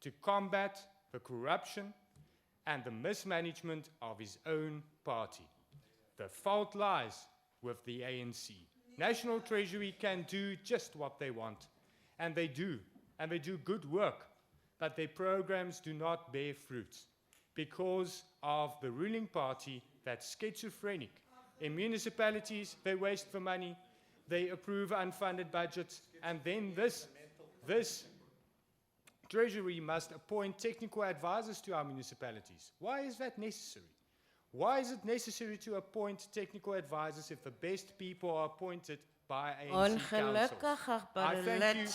to combat the corruption and the mismanagement of his own party. The fault lies with the ANC. National Treasury can do just what they want, and they do good work, but their programs do not bear fruit because of the ruling party that's schizophrenic. In municipalities, they waste the money, they approve unfunded budgets, and then this Treasury must appoint technical advisors to our municipalities. Why is that necessary? Why is it necessary to appoint technical advisors if the best people are appointed by ANC councils? I thank you.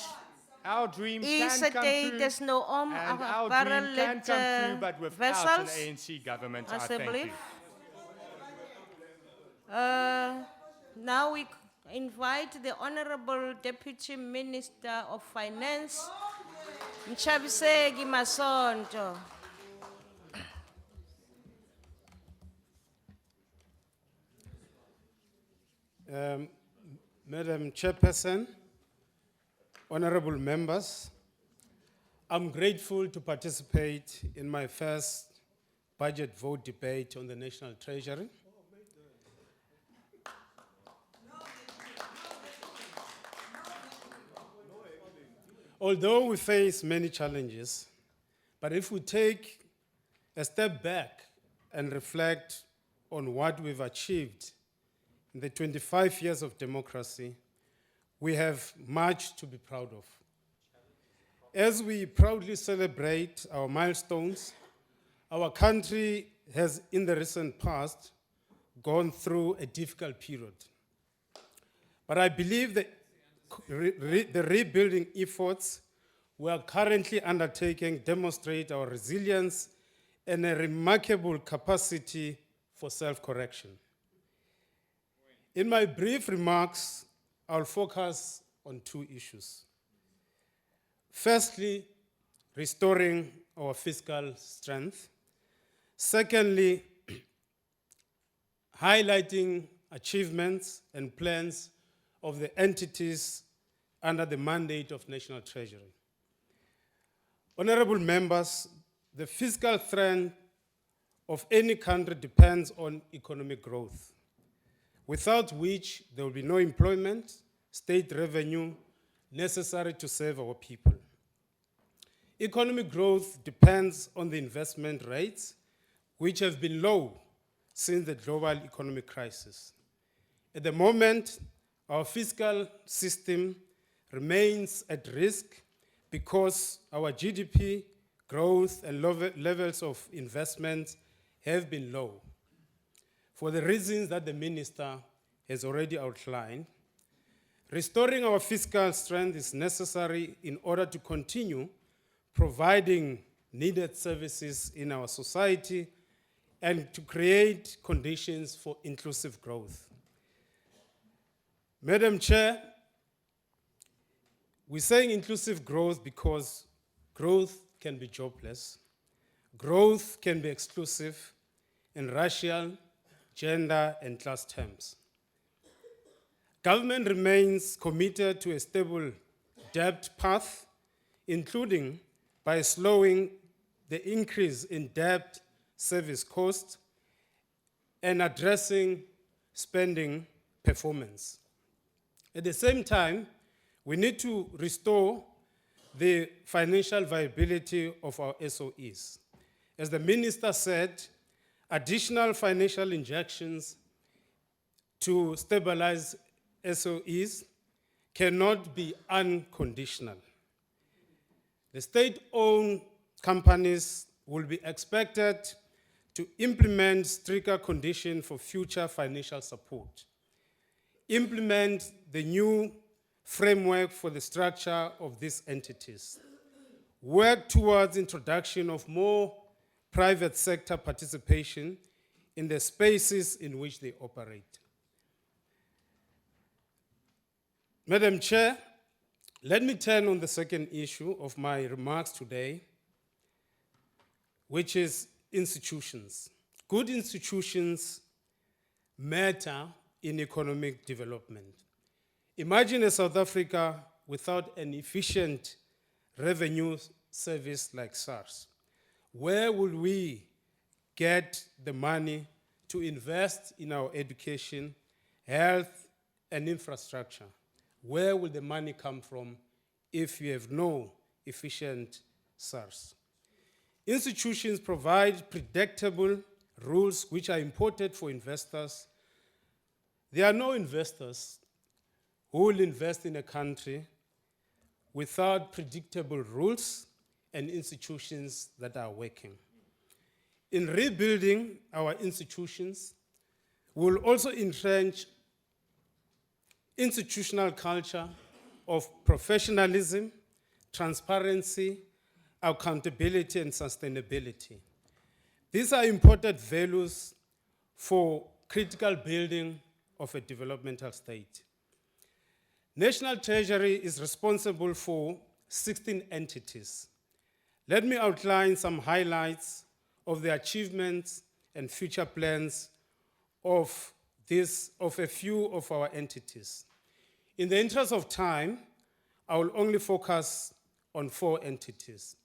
Our dream can come true, and our dream can come true, but without an ANC government, I thank you. Now we invite the Honorable Deputy Minister of Finance, Mchabisegi Masonto. Madam Chairperson, honorable members, I'm grateful to participate in my first budget vote debate on the National Treasury. Although we face many challenges, but if we take a step back and reflect on what we've achieved in the 25 years of democracy, we have much to be proud of. As we proudly celebrate our milestones, our country has, in the recent past, gone through a difficult period. But I believe that the rebuilding efforts we are currently undertaking demonstrate our resilience and a remarkable capacity for self-correction. In my brief remarks, I'll focus on two issues. Firstly, restoring our fiscal strength. Secondly, highlighting achievements and plans of the entities under the mandate of National Treasury. Honorable members, the fiscal strength of any country depends on economic growth, without which there will be no employment, state revenue necessary to serve our people. Economic growth depends on the investment rates, which have been low since the global economic crisis. At the moment, our fiscal system remains at risk because our GDP growth and levels of investment have been low. For the reasons that the Minister has already outlined, restoring our fiscal strength is necessary in order to continue providing needed services in our society and to create conditions for inclusive growth. Madam Chair, we're saying inclusive growth because growth can be jobless, growth can be exclusive in racial, gender, and class terms. Government remains committed to a stable debt path including by slowing the increase in debt service costs and addressing spending performance. At the same time, we need to restore the financial viability of our SOEs. As the minister said, additional financial injections to stabilize SOEs cannot be unconditional. The state-owned companies will be expected to implement stricter conditions for future financial support, implement the new framework for the structure of these entities, work towards introduction of more private sector participation in the spaces in which they operate. Madam Chair, let me turn on the second issue of my remarks today, which is institutions. Good institutions matter in economic development. Imagine a South Africa without an efficient revenue service like SARS. Where will we get the money to invest in our education, health, and infrastructure? Where will the money come from if you have no efficient SARS? Institutions provide predictable rules which are important for investors. There are no investors who will invest in a country without predictable rules and institutions that are working. In rebuilding our institutions, we will also entrench institutional culture of professionalism, transparency, accountability, and sustainability. These are important values for critical building of a developmental state. National Treasury is responsible for 16 entities. Let me outline some highlights of the achievements and future plans of a few of our entities. In the interest of time, I will only focus on 4 entities.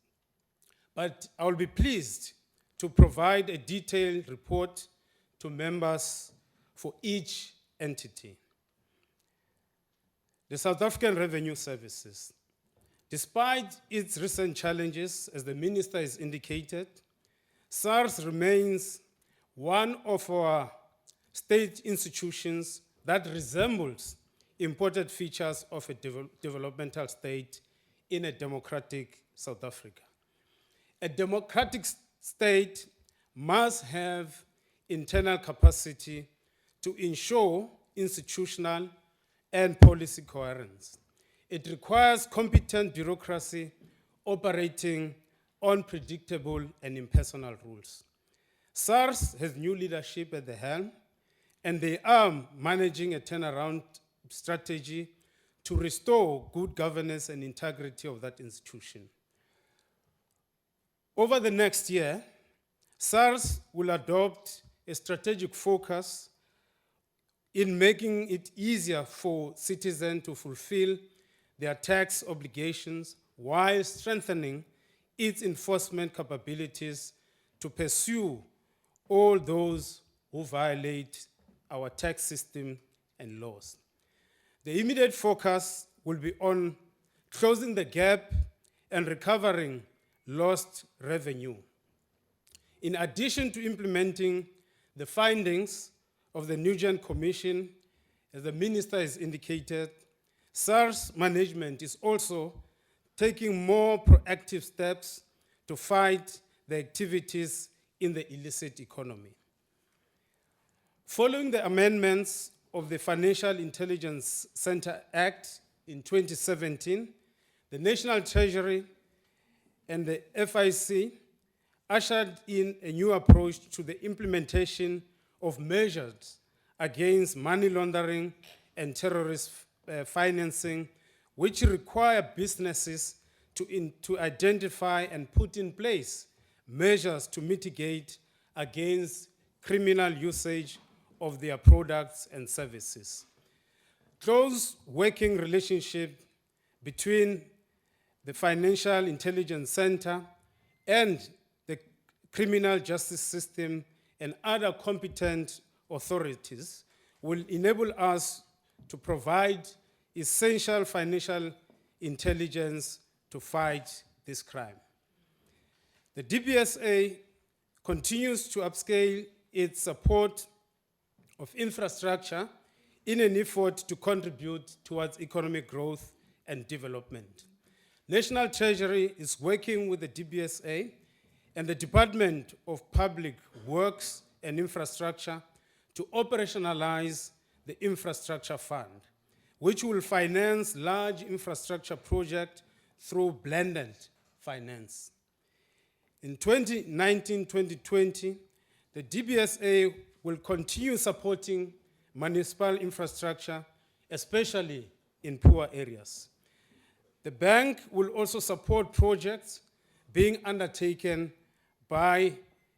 But I will be pleased to provide a detailed report to members for each entity. The South African Revenue Services. Despite its recent challenges, as the minister has indicated, SARS remains one of our state institutions that resembles important features of a developmental state in a democratic South Africa. A democratic state must have internal capacity to ensure institutional and policy coherence. It requires competent bureaucracy operating on predictable and impersonal rules. SARS has new leadership at the helm, and they are managing a turnaround strategy to restore good governance and integrity of that institution. Over the next year, SARS will adopt a strategic focus in making it easier for citizens to fulfill their tax obligations while strengthening its enforcement capabilities to pursue all those who violate our tax system and laws. The immediate focus will be on closing the gap and recovering lost revenue. In addition to implementing the findings of the Nugent Commission, as the minister has indicated, SARS management is also taking more proactive steps to fight the activities in the illicit economy. Following the amendments of the Financial Intelligence Center Act in 2017, the National Treasury and the FIC ushered in a new approach to the implementation of measures against money laundering and terrorist financing, which require businesses to identify and put in place measures to mitigate against criminal usage of their products and services. Close working relationship between the Financial Intelligence Center, and the criminal justice system and other competent authorities will enable us to provide essential financial intelligence to fight this crime. The DBSA continues to upscale its support of infrastructure in an effort to contribute towards economic growth and development. National Treasury is working with the DBSA and the Department of Public Works and Infrastructure to operationalize the Infrastructure Fund, which will finance large infrastructure projects through blended finance. In 2019-2020, the DBSA will continue supporting municipal infrastructure, especially in poor areas. The bank will also support projects being undertaken by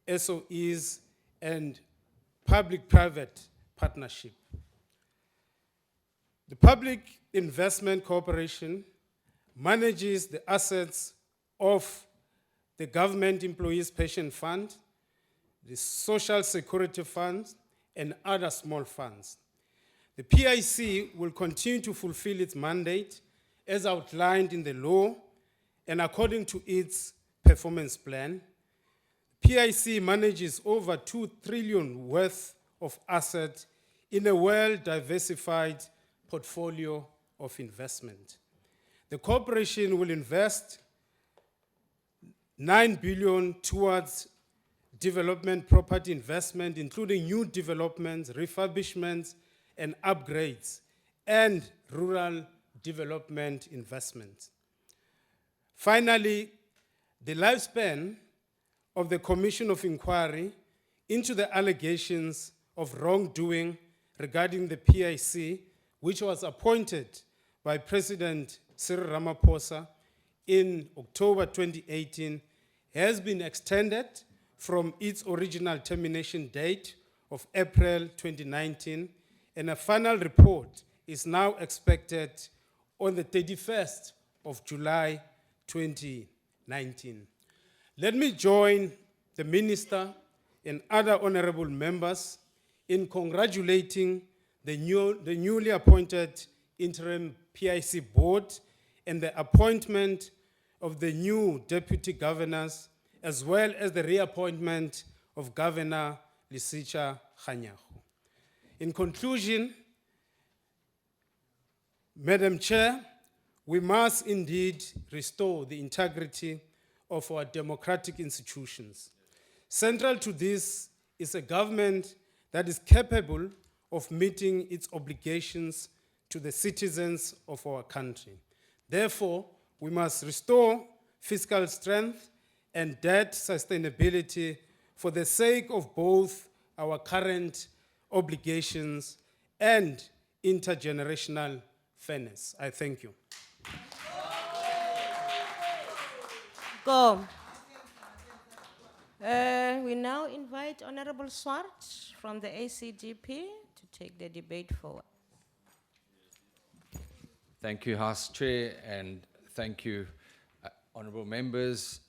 SOEs and public-private partnership. The Public Investment Corporation manages the assets of the Government Employees Pension Fund, the Social Security Fund, and other small funds. The PIC will continue to fulfill its mandate as outlined in the law and according to its performance plan. PIC manages over 2 trillion worth of assets in a well-diversified portfolio of investment. The corporation will invest 9 billion towards development property investment, including new developments, refurbishments, and upgrades, and rural development investments. Finally, the lifespan of the Commission of Inquiry into the allegations of wrongdoing regarding the PIC, which was appointed by President Cyril Ramaphosa in October 2018, has been extended from its original termination date of April 2019, and a final report is now expected on the 31st of July 2019. Let me join the Minister and other honorable members in congratulating the newly appointed interim PIC board and the appointment of the new deputy governors, as well as the reappointment of Governor Lisicha Kganyago. In conclusion, Madam Chair, we must indeed restore the integrity of our democratic institutions. Central to this is a government that is capable of meeting its obligations to the citizens of our country. Therefore, we must restore fiscal strength and debt sustainability for the sake of both our current obligations and intergenerational fairness. I thank you. Go. We now invite Honorable Swart from the ACDP to take the debate forward. Thank you, House Chair, and thank you, honourable members.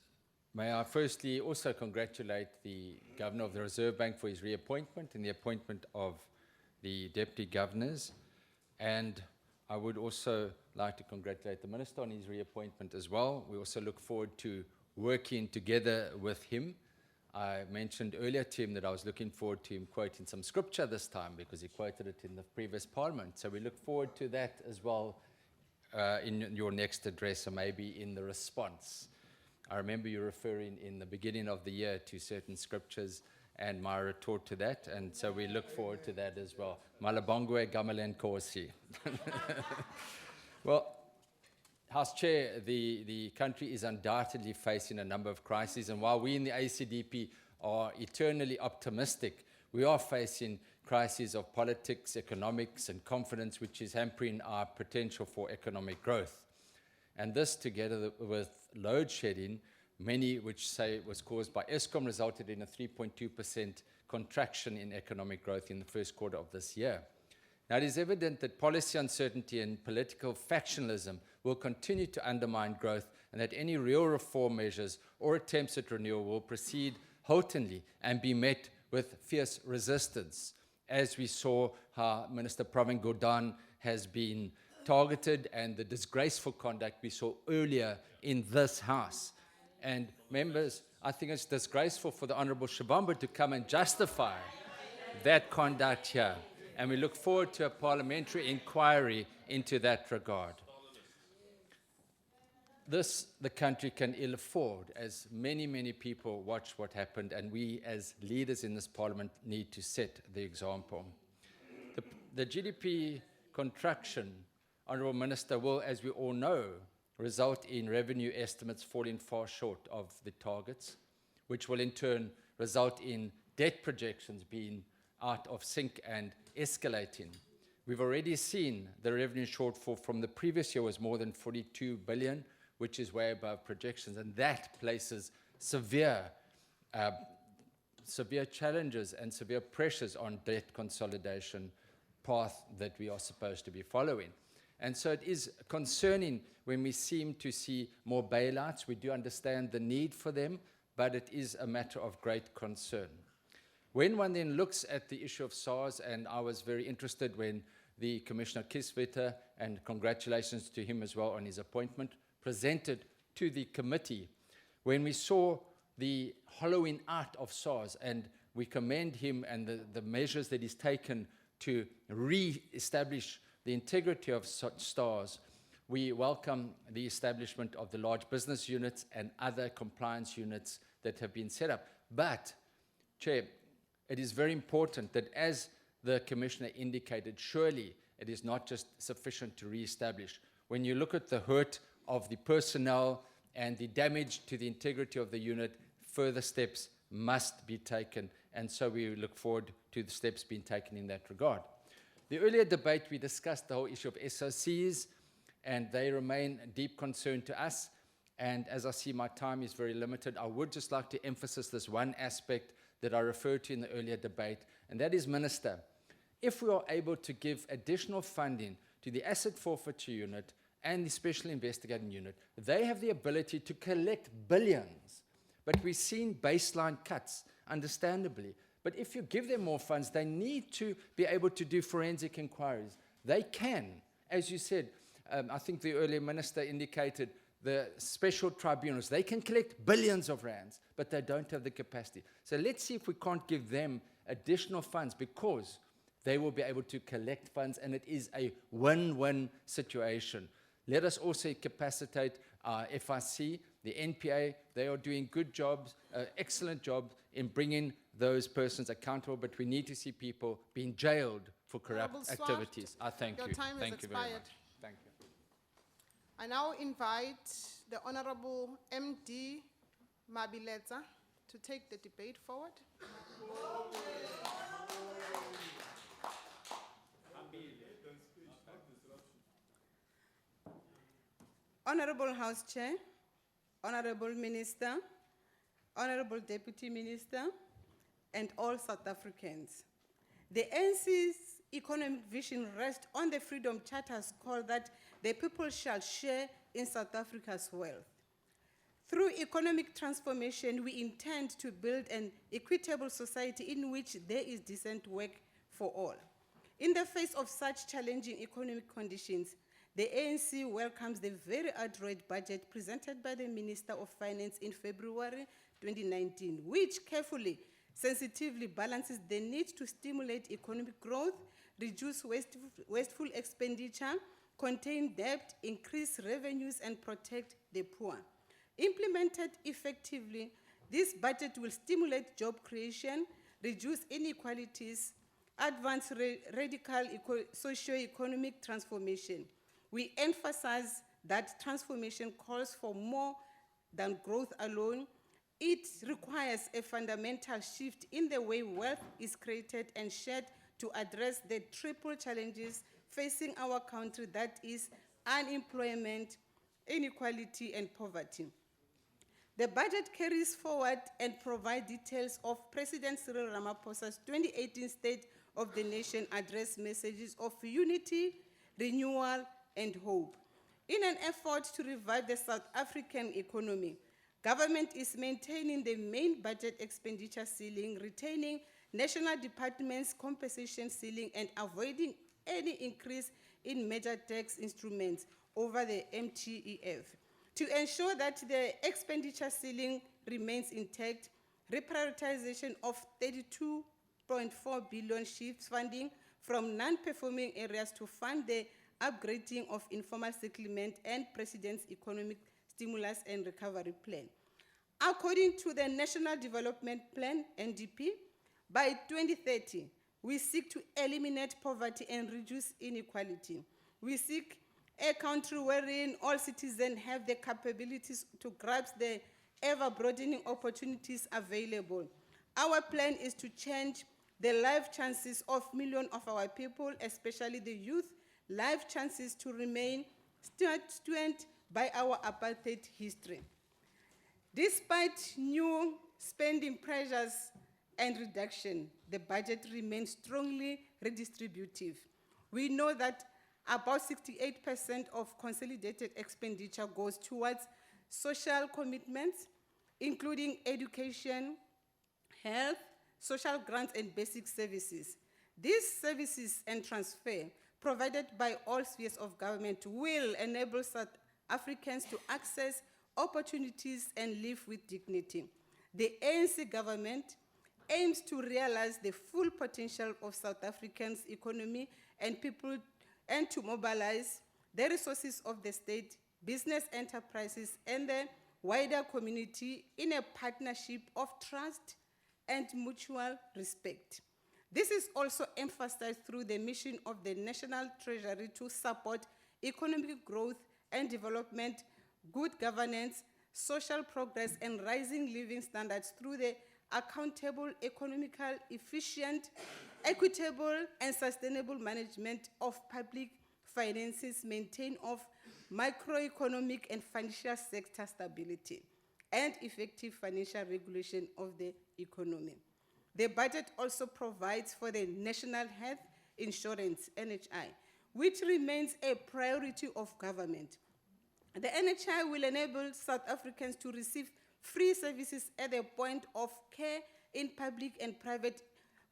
May I firstly also congratulate the Governor of the Reserve Bank for his reappointment and the appointment of the Deputy Governors. And I would also like to congratulate the Minister on his reappointment as well. We also look forward to working together with him. I mentioned earlier to him that I was looking forward to him quoting some scripture this time because he quoted it in the previous Parliament. So we look forward to that as well in your next address, or maybe in the response. I remember you referring in the beginning of the year to certain scriptures and my retort to that, and so we look forward to that as well. Malabongwe Gamalen Kosi. Well, House Chair, the country is undoubtedly facing a number of crises, and while we in the ACDP are eternally optimistic, we are facing crises of politics, economics, and confidence, which is hampering our potential for economic growth. And this, together with load shedding, many which say it was caused by Eskom, resulted in a 3.2% contraction in economic growth in the first quarter of this year. Now, it is evident that policy uncertainty and political factionalism will continue to undermine growth and that any real reform measures or attempts at renewal will proceed haltingly and be met with fierce resistance, as we saw how Minister Pravin Gordhan has been targeted and the disgraceful conduct we saw earlier in this House. And members, I think it's disgraceful for the Honourable Shabamba to come and justify that conduct here. And we look forward to a parliamentary inquiry into that regard. This the country can ill afford, as many, many people watch what happened, and we as leaders in this parliament need to set the example. The GDP contraction, Honourable Minister, will, as we all know, result in revenue estimates falling far short of the targets, which will in turn result in debt projections being out of sync and escalating. We've already seen the revenue shortfall from the previous year was more than 42 billion, which is way above projections, and that places severe challenges and severe pressures on debt consolidation path that we are supposed to be following. And so it is concerning when we seem to see more bailouts. We do understand the need for them, but it is a matter of great concern. When one then looks at the issue of SARS, and I was very interested when the Commissioner Kiswetter, and congratulations to him as well on his appointment, presented to the committee, when we saw the hollowing out of SARS, and we commend him and the measures that he's taken to re-establish the integrity of SARS, we welcome the establishment of the large business units and other compliance units that have been set up. But, Chair, it is very important that, as the Commissioner indicated, surely it is not just sufficient to re-establish. When you look at the hurt of the personnel and the damage to the integrity of the unit, further steps must be taken, and so we look forward to the steps being taken in that regard. The earlier debate, we discussed the whole issue of SOCs, and they remain a deep concern to us. And as I see my time is very limited, I would just like to emphasize this one aspect that I referred to in the earlier debate, and that is, Minister, if we are able to give additional funding to the Asset Forfeiture Unit and the Special Investigating Unit, they have the ability to collect billions. But we've seen baseline cuts, understandably. But if you give them more funds, they need to be able to do forensic inquiries. They can, as you said, I think the earlier minister indicated, the special tribunals, they can collect billions of rands, but they don't have the capacity. So let's see if we can't give them additional funds, because they will be able to collect funds, and it is a win-win situation. Let us also capacitate FIC, the NPA. They are doing good jobs, excellent jobs in bringing those persons accountable, but we need to see people being jailed for corrupt Honourable Swart, activities. I thank your you. time has Thank you very expired. much. Thank you. I now invite the Honourable MD Mabileta to take the debate forward. Honourable House Chair, Honourable Minister, Honourable Deputy Minister, and all South Africans. The ANC's economic vision rests on the Freedom Charter's call that the people shall share in South Africa's wealth. Through economic transformation, we intend to build an equitable society in which there is decent work for all. In the face of such challenging economic conditions, the ANC welcomes the very adroit budget presented by the Minister of Finance in February 2019, which carefully, sensitively balances the need to stimulate economic growth, reduce wasteful expenditure, contain debt, increase revenues, and protect the poor. Implemented effectively, this budget will stimulate job creation, reduce inequalities, advance radical socio-economic transformation. We emphasize that transformation calls for more than growth alone. It requires a fundamental shift in the way wealth is created and shared to address the triple challenges facing our country, that is unemployment, inequality, and poverty. The budget carries forward and provides details of President Cyril Ramaphosa's 2018 State of the Nation address messages of unity, renewal, and hope. In an effort to revive the South African economy, government is maintaining the main budget expenditure ceiling, retaining national departments' compensation ceiling, and avoiding any increase in major tax instruments over the MTEF. To ensure that the expenditure ceiling remains intact, reprioritization of 32.4 billion shifts funding from non-performing areas to fund the upgrading of informal settlement and President's Economic Stimulus and Recovery Plan. According to the National Development Plan, NDP, by 2030, we seek to eliminate poverty and reduce inequality. We seek a country wherein all citizens have the capabilities to grasp the ever-broadening opportunities available. Our plan is to change the life chances of millions of our people, especially the youth, life chances to remain stewarded by our apartheid history. Despite new spending pressures and reduction, the budget remains strongly redistributive. We know that about 68% of consolidated expenditure goes towards social commitments, including education, health, social grants, and basic services. These services and transfer provided by all spheres of government will enable South Africans to access opportunities and live with dignity. The ANC government aims to realize the full potential of South Africa's economy and people, and to mobilize the resources of the state, business enterprises, and the wider community in a partnership of trust and mutual respect. This is also emphasized through the mission of the National Treasury to support economic growth and development, good governance, social progress, and rising living standards through the accountable, economical, efficient, equitable, and sustainable management of public finances, maintain of macroeconomic and financial sector stability, and effective financial regulation of the economy. The budget also provides for the National Health Insurance, NHI, which remains a priority of government. The NHI will enable South Africans to receive free services at the point of care in public and private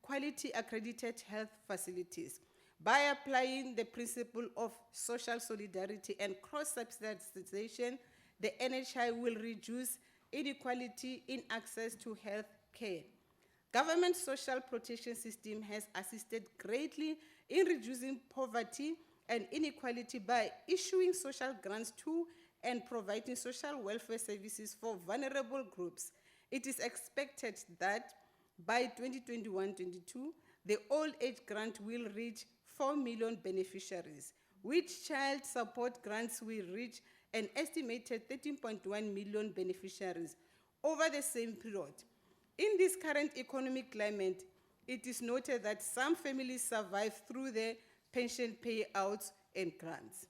quality accredited health facilities. By applying the principle of social solidarity and cross-subsidization, the NHI will reduce inequality in access to health care. Government social protection system has assisted greatly in reducing poverty and inequality by issuing social grants to and providing social welfare services for vulnerable groups. It is expected that by 2021-22, the old age grant will reach 4 million beneficiaries, which child support grants will reach an estimated 13.1 million beneficiaries over the same period. In this current economic climate, it is noted that some families survive through the pension payouts and grants.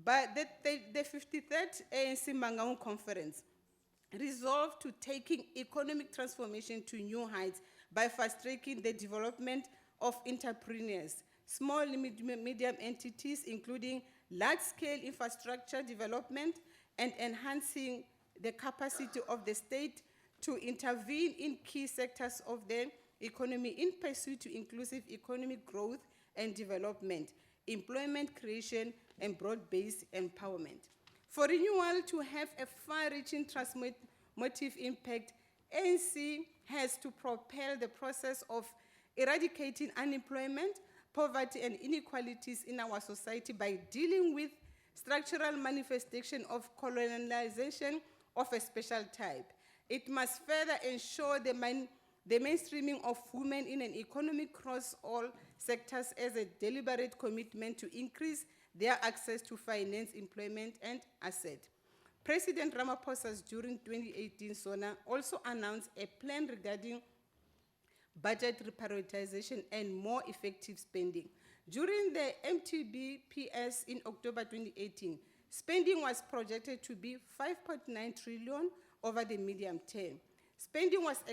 But the 53rd ANC Mangaung Conference resolved to taking economic transformation to new heights by fast-tracking the development of entrepreneurs, small and medium entities, including large-scale infrastructure development, and enhancing the capacity of the state to intervene in key sectors of the economy in pursuit to inclusive economic growth and development, employment creation, and broad-based empowerment. For renewal to have a far-reaching transformative impact, ANC has to propel the process of eradicating unemployment, poverty, and inequalities in our society by dealing with structural manifestation of colonialization of a special type. It must further ensure the mainstreaming of women in an economy across all sectors as a deliberate commitment to increase their access to finance, employment, and asset. President Ramaphosa, during 2018 SONA, also announced a plan regarding budget reprioritization and more effective spending. During the MTBPS in October 2018, spending was projected to be 5.9 trillion over the medium term. Spending was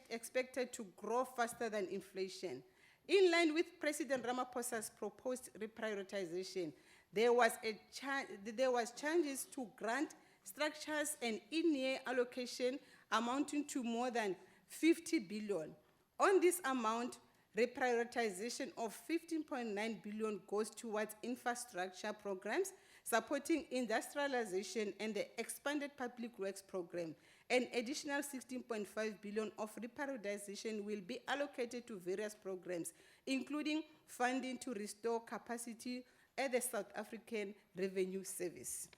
expected to grow faster than inflation. In line with President Ramaphosa's proposed reprioritization, there was changes to grant structures and in-year allocation amounting to more than 50 billion. On this amount, reprioritization of 15.9 billion goes towards infrastructure programs supporting industrialization and the expanded public works program. An additional 16.5 billion of reprioritization will be allocated to various programs, including funding to restore capacity at the South African Revenue Service.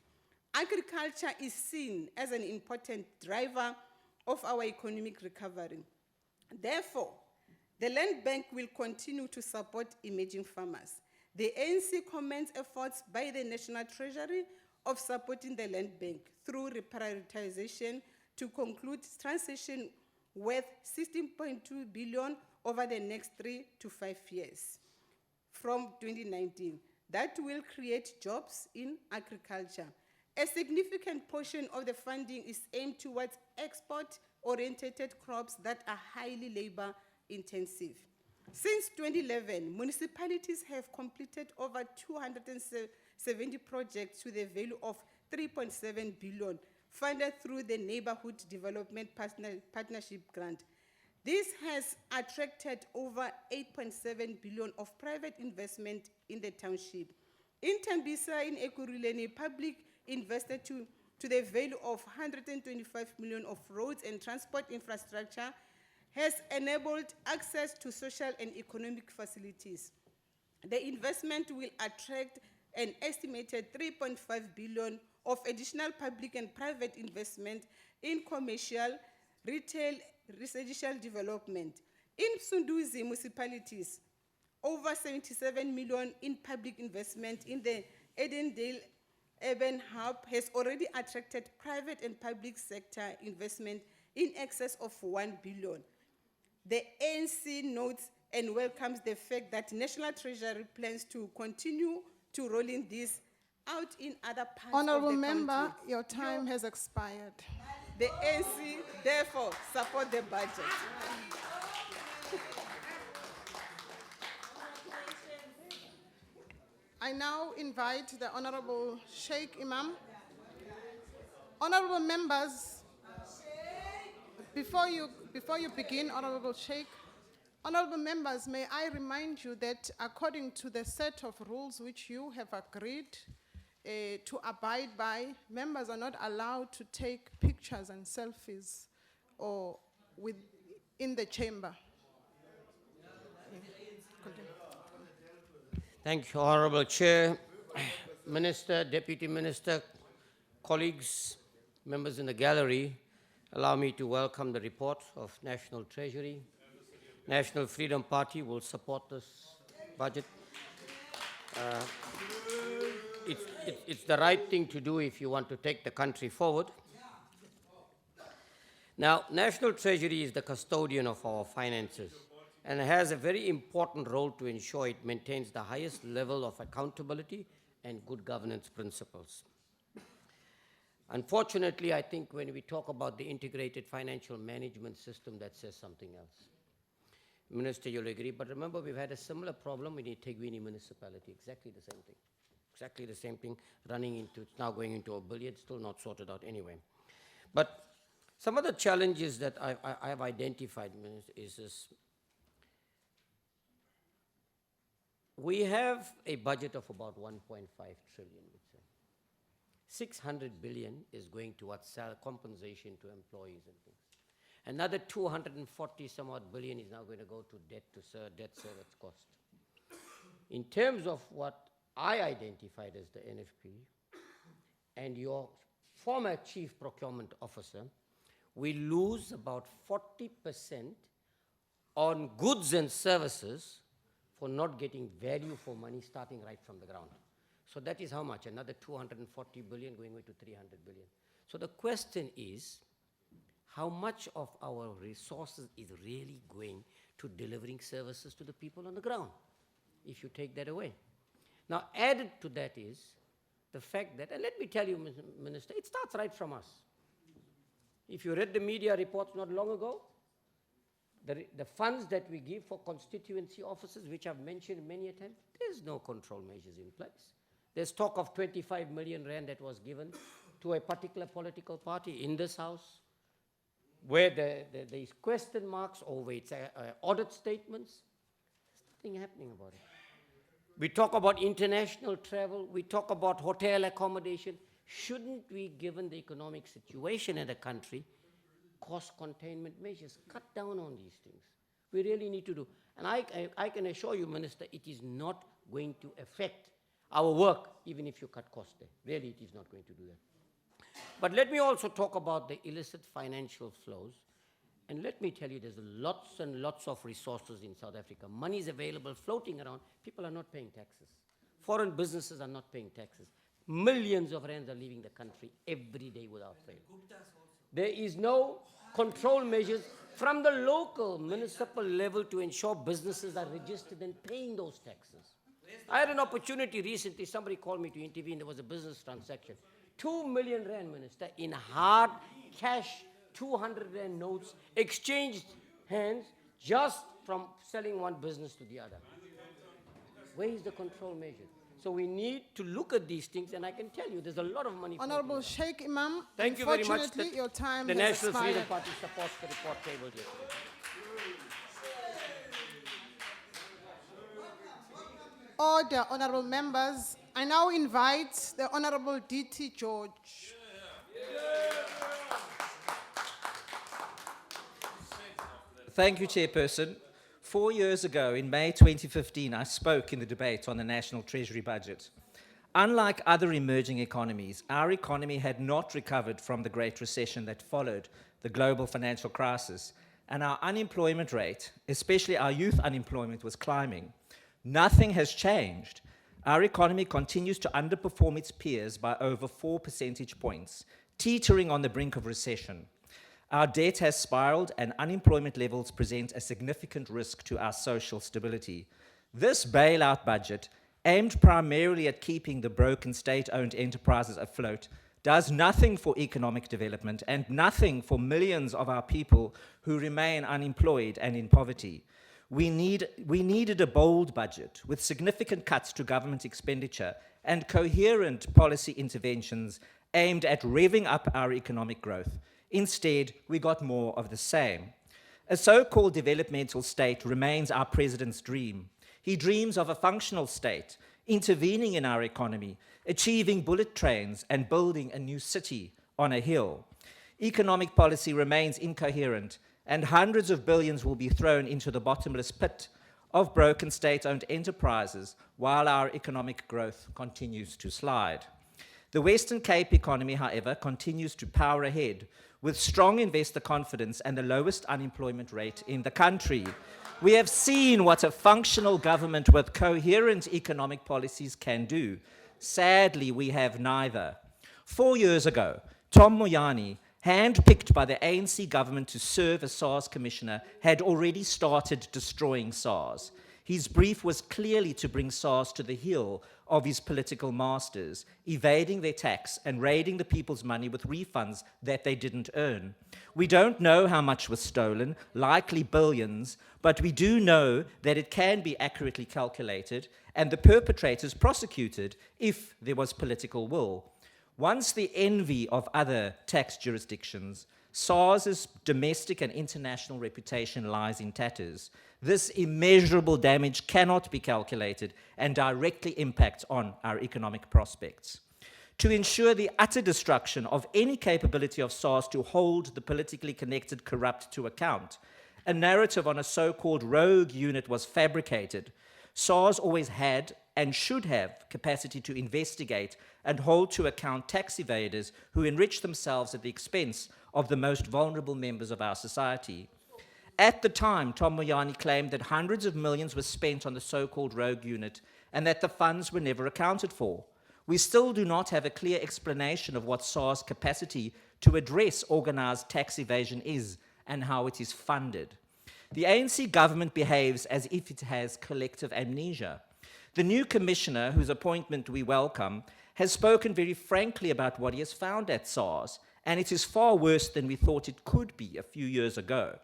Agriculture is seen as an important driver of our economic recovery. Therefore, the Land Bank will continue to support emerging farmers. The ANC commends efforts by the National Treasury of supporting the Land Bank through reprioritization to conclude transition worth 16.2 billion over the next 3 to 5 years from 2019. That will create jobs in agriculture. A significant portion of the funding is aimed towards export-oriented crops that are highly labor-intensive. Since 2011, municipalities have completed over 270 projects to the value of 3.7 billion, funded through the Neighborhood Development Partnership Grant. This has attracted over 8.7 billion of private investment in the township. In Tembisa, in Ekurhuleni, public invested to the value of 125 million of roads and transport infrastructure has enabled access to social and economic facilities. The investment will attract an estimated 3.5 billion of additional public and private investment in commercial, retail, residential development. In Sunduzi municipalities, over 77 million in public investment in the Edendale Urban Hub has already attracted private and public sector investment in excess of 1 billion. The ANC notes and welcomes the fact that National Treasury plans to continue to roll in this out in other parts Honorable of the Member, country. your time has expired. The ANC therefore support the budget. I now invite the Honorable Sheikh Imam. Honorable members, before you begin, Honorable Sheikh, honorable members, may I remind you that according to the set of rules which you have agreed to abide by, members are not allowed to take pictures and selfies or in the chamber. Thank you, Honorable Chair, Minister, Deputy Minister, colleagues, members in the gallery. Allow me to welcome the report of National Treasury. National Freedom Party will support this budget. It's the right thing to do if you want to take the country forward. Now, National Treasury is the custodian of our finances and has a very important role to ensure it maintains the highest level of accountability and good governance principles. Unfortunately, I think when we talk about the integrated financial management system, that says something else. Minister, you'll agree, but remember we've had a similar problem in eThekwini municipality, exactly the same thing. Exactly the same thing, it's now going into a billion, still not sorted out anyway. But some of the challenges that I have identified, Minister, is this. We have a budget of about 1.5 trillion, we'd say. 600 billion is going towards compensation to employees and things. Another 240 some odd billion is now going to go to debt service cost. In terms of what I identified as the NFP and your former chief procurement officer, we lose about 40% on goods and services for not getting value for money starting right from the ground. So that is how much? Another 240 billion going into 300 billion. So the question is, how much of our resources is really going to delivering services to the people on the ground, if you take that away? Now, added to that is the fact that, and let me tell you, Minister, it starts right from us. If you read the media reports not long ago, the funds that we give for constituency offices, which I've mentioned many a time, there's no control measures in place. There's talk of 25 million rand that was given to a particular political party in this house, where there's question marks over its audit statements. There's nothing happening about it. We talk about international travel, we talk about hotel accommodation. Shouldn't we, given the economic situation in the country, cost containment measures, cut down on these things? We really need to do. And I can assure you, Minister, it is not going to affect our work, even if you cut costs there. Really, it is not going to do that. But let me also talk about the illicit financial flows. And let me tell you, there's lots and lots of resources in South Africa. Money is available, floating around. People are not paying taxes. Foreign businesses are not paying taxes. Millions of rands are leaving the country every day without fail. There is no control measures from the local municipal level to ensure businesses are registered and paying those taxes. I had an opportunity recently, somebody called me to intervene, there was a business transaction. 2 million rand, Minister, in hard cash, 200 rand notes, exchanged hands just from selling one business to the other. Where is the control measure? So we need to look at these things, and I can tell you there's a lot of money. Honorable Sheikh Imam, thank you very much. unfortunately, your time The has National expired. Freedom Party supports the report tabled yesterday. Order, honorable members. I now invite the Honorable D.T. George. Thank you, Chairperson. 4 years ago, in May 2015, I spoke in the debate on the National Treasury budget. Unlike other emerging economies, our economy had not recovered from the Great Recession that followed the global financial crisis, and our unemployment rate, especially our youth unemployment, was climbing. Nothing has changed. Our economy continues to underperform its peers by over 4 percentage points, teetering on the brink of recession. Our debt has spiraled and unemployment levels present a significant risk to our social stability. This bailout budget, aimed primarily at keeping the broken state-owned enterprises afloat, does nothing for economic development and nothing for millions of our people who remain unemployed and in poverty. We needed a bold budget with significant cuts to government expenditure and coherent policy interventions aimed at revving up our economic growth. Instead, we got more of the same. A so-called developmental state remains our president's dream. He dreams of a functional state, intervening in our economy, achieving bullet trains and building a new city on a hill. Economic policy remains incoherent, and hundreds of billions will be thrown into the bottomless pit of broken state-owned enterprises while our economic growth continues to slide. The Western Cape economy, however, continues to power ahead with strong investor confidence and the lowest unemployment rate in the country. We have seen what a functional government with coherent economic policies can do. Sadly, we have neither. 4 years ago, Tom Moyane, handpicked by the ANC government to serve as SARS commissioner, had already started destroying SARS. His brief was clearly to bring SARS to the heel of his political masters, evading their tax and raiding the people's money with refunds that they didn't earn. We don't know how much was stolen, likely billions, but we do know that it can be accurately calculated and the perpetrators prosecuted if there was political will. Once the envy of other tax jurisdictions, SARS's domestic and international reputation lies in tatters. This immeasurable damage cannot be calculated and directly impacts on our economic prospects. To ensure the utter destruction of any capability of SARS to hold the politically connected corrupt to account, a narrative on a so-called rogue unit was fabricated. SARS always had and should have capacity to investigate and hold to account tax evaders who enrich themselves at the expense of the most vulnerable members of our society. At the time, Tom Moyane claimed that hundreds of millions were spent on the so-called rogue unit and that the funds were never accounted for. We still do not have a clear explanation of what SARS' capacity to address organized tax evasion is and how it is funded. The ANC government behaves as if it has collective amnesia. The new commissioner, whose appointment we welcome, has spoken very frankly about what he has found at SARS, and it is far worse than we thought it could be a few years ago.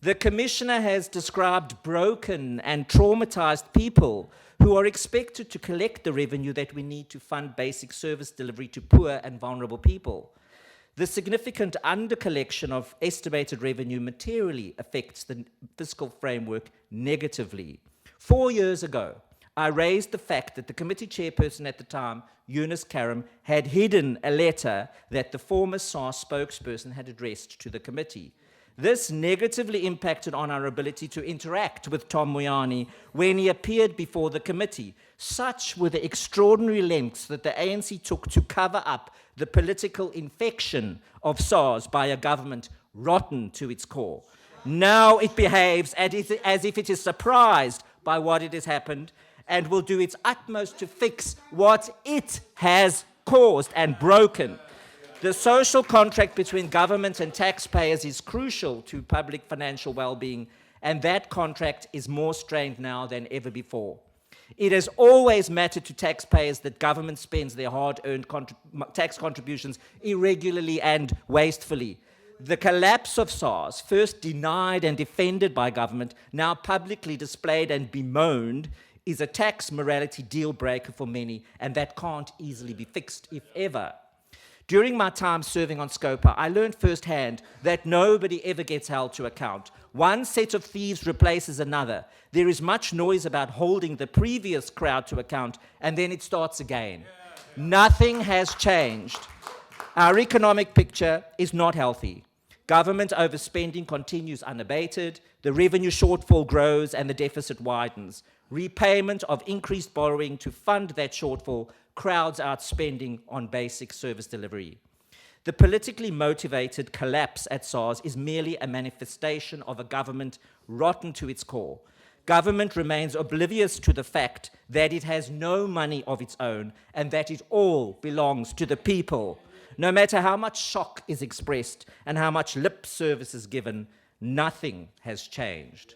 The Commissioner has described broken and traumatized people who are expected to collect the revenue that we need to fund basic service delivery to poor and vulnerable people. The significant undercollection of estimated revenue materially affects the fiscal framework negatively. 4 years ago, I raised the fact that the committee chairperson at the time, Eunice Karam, had hidden a letter that the former SARS spokesperson had addressed to the committee. This negatively impacted on our ability to interact with Tom Moyani when he appeared before the committee. Such were the extraordinary lengths that the ANC took to cover up the political infection of SARS by a government rotten to its core. Now it behaves as if it is surprised by what it has happened and will do its utmost to fix what it has caused and broken. The social contract between government and taxpayers is crucial to public financial well-being, and that contract is more strained now than ever before. It has always mattered to taxpayers that government spends their hard-earned tax contributions irregularly and wastefully. The collapse of SARS, first denied and defended by government, now publicly displayed and bemoaned, is a tax morality deal breaker for many, and that can't easily be fixed, if ever. During my time serving on SCOPA, I learned firsthand that nobody ever gets held to account. One set of thieves replaces another. There is much noise about holding the previous crowd to account, and then it starts again. Nothing has changed. Our economic picture is not healthy. Government overspending continues unabated, the revenue shortfall grows, and the deficit widens. Repayment of increased borrowing to fund that shortfall crowds out spending on basic service delivery. The politically motivated collapse at SARS is merely a manifestation of a government rotten to its core. Government remains oblivious to the fact that it has no money of its own and that it all belongs to the people. No matter how much shock is expressed and how much lip service is given, nothing has changed.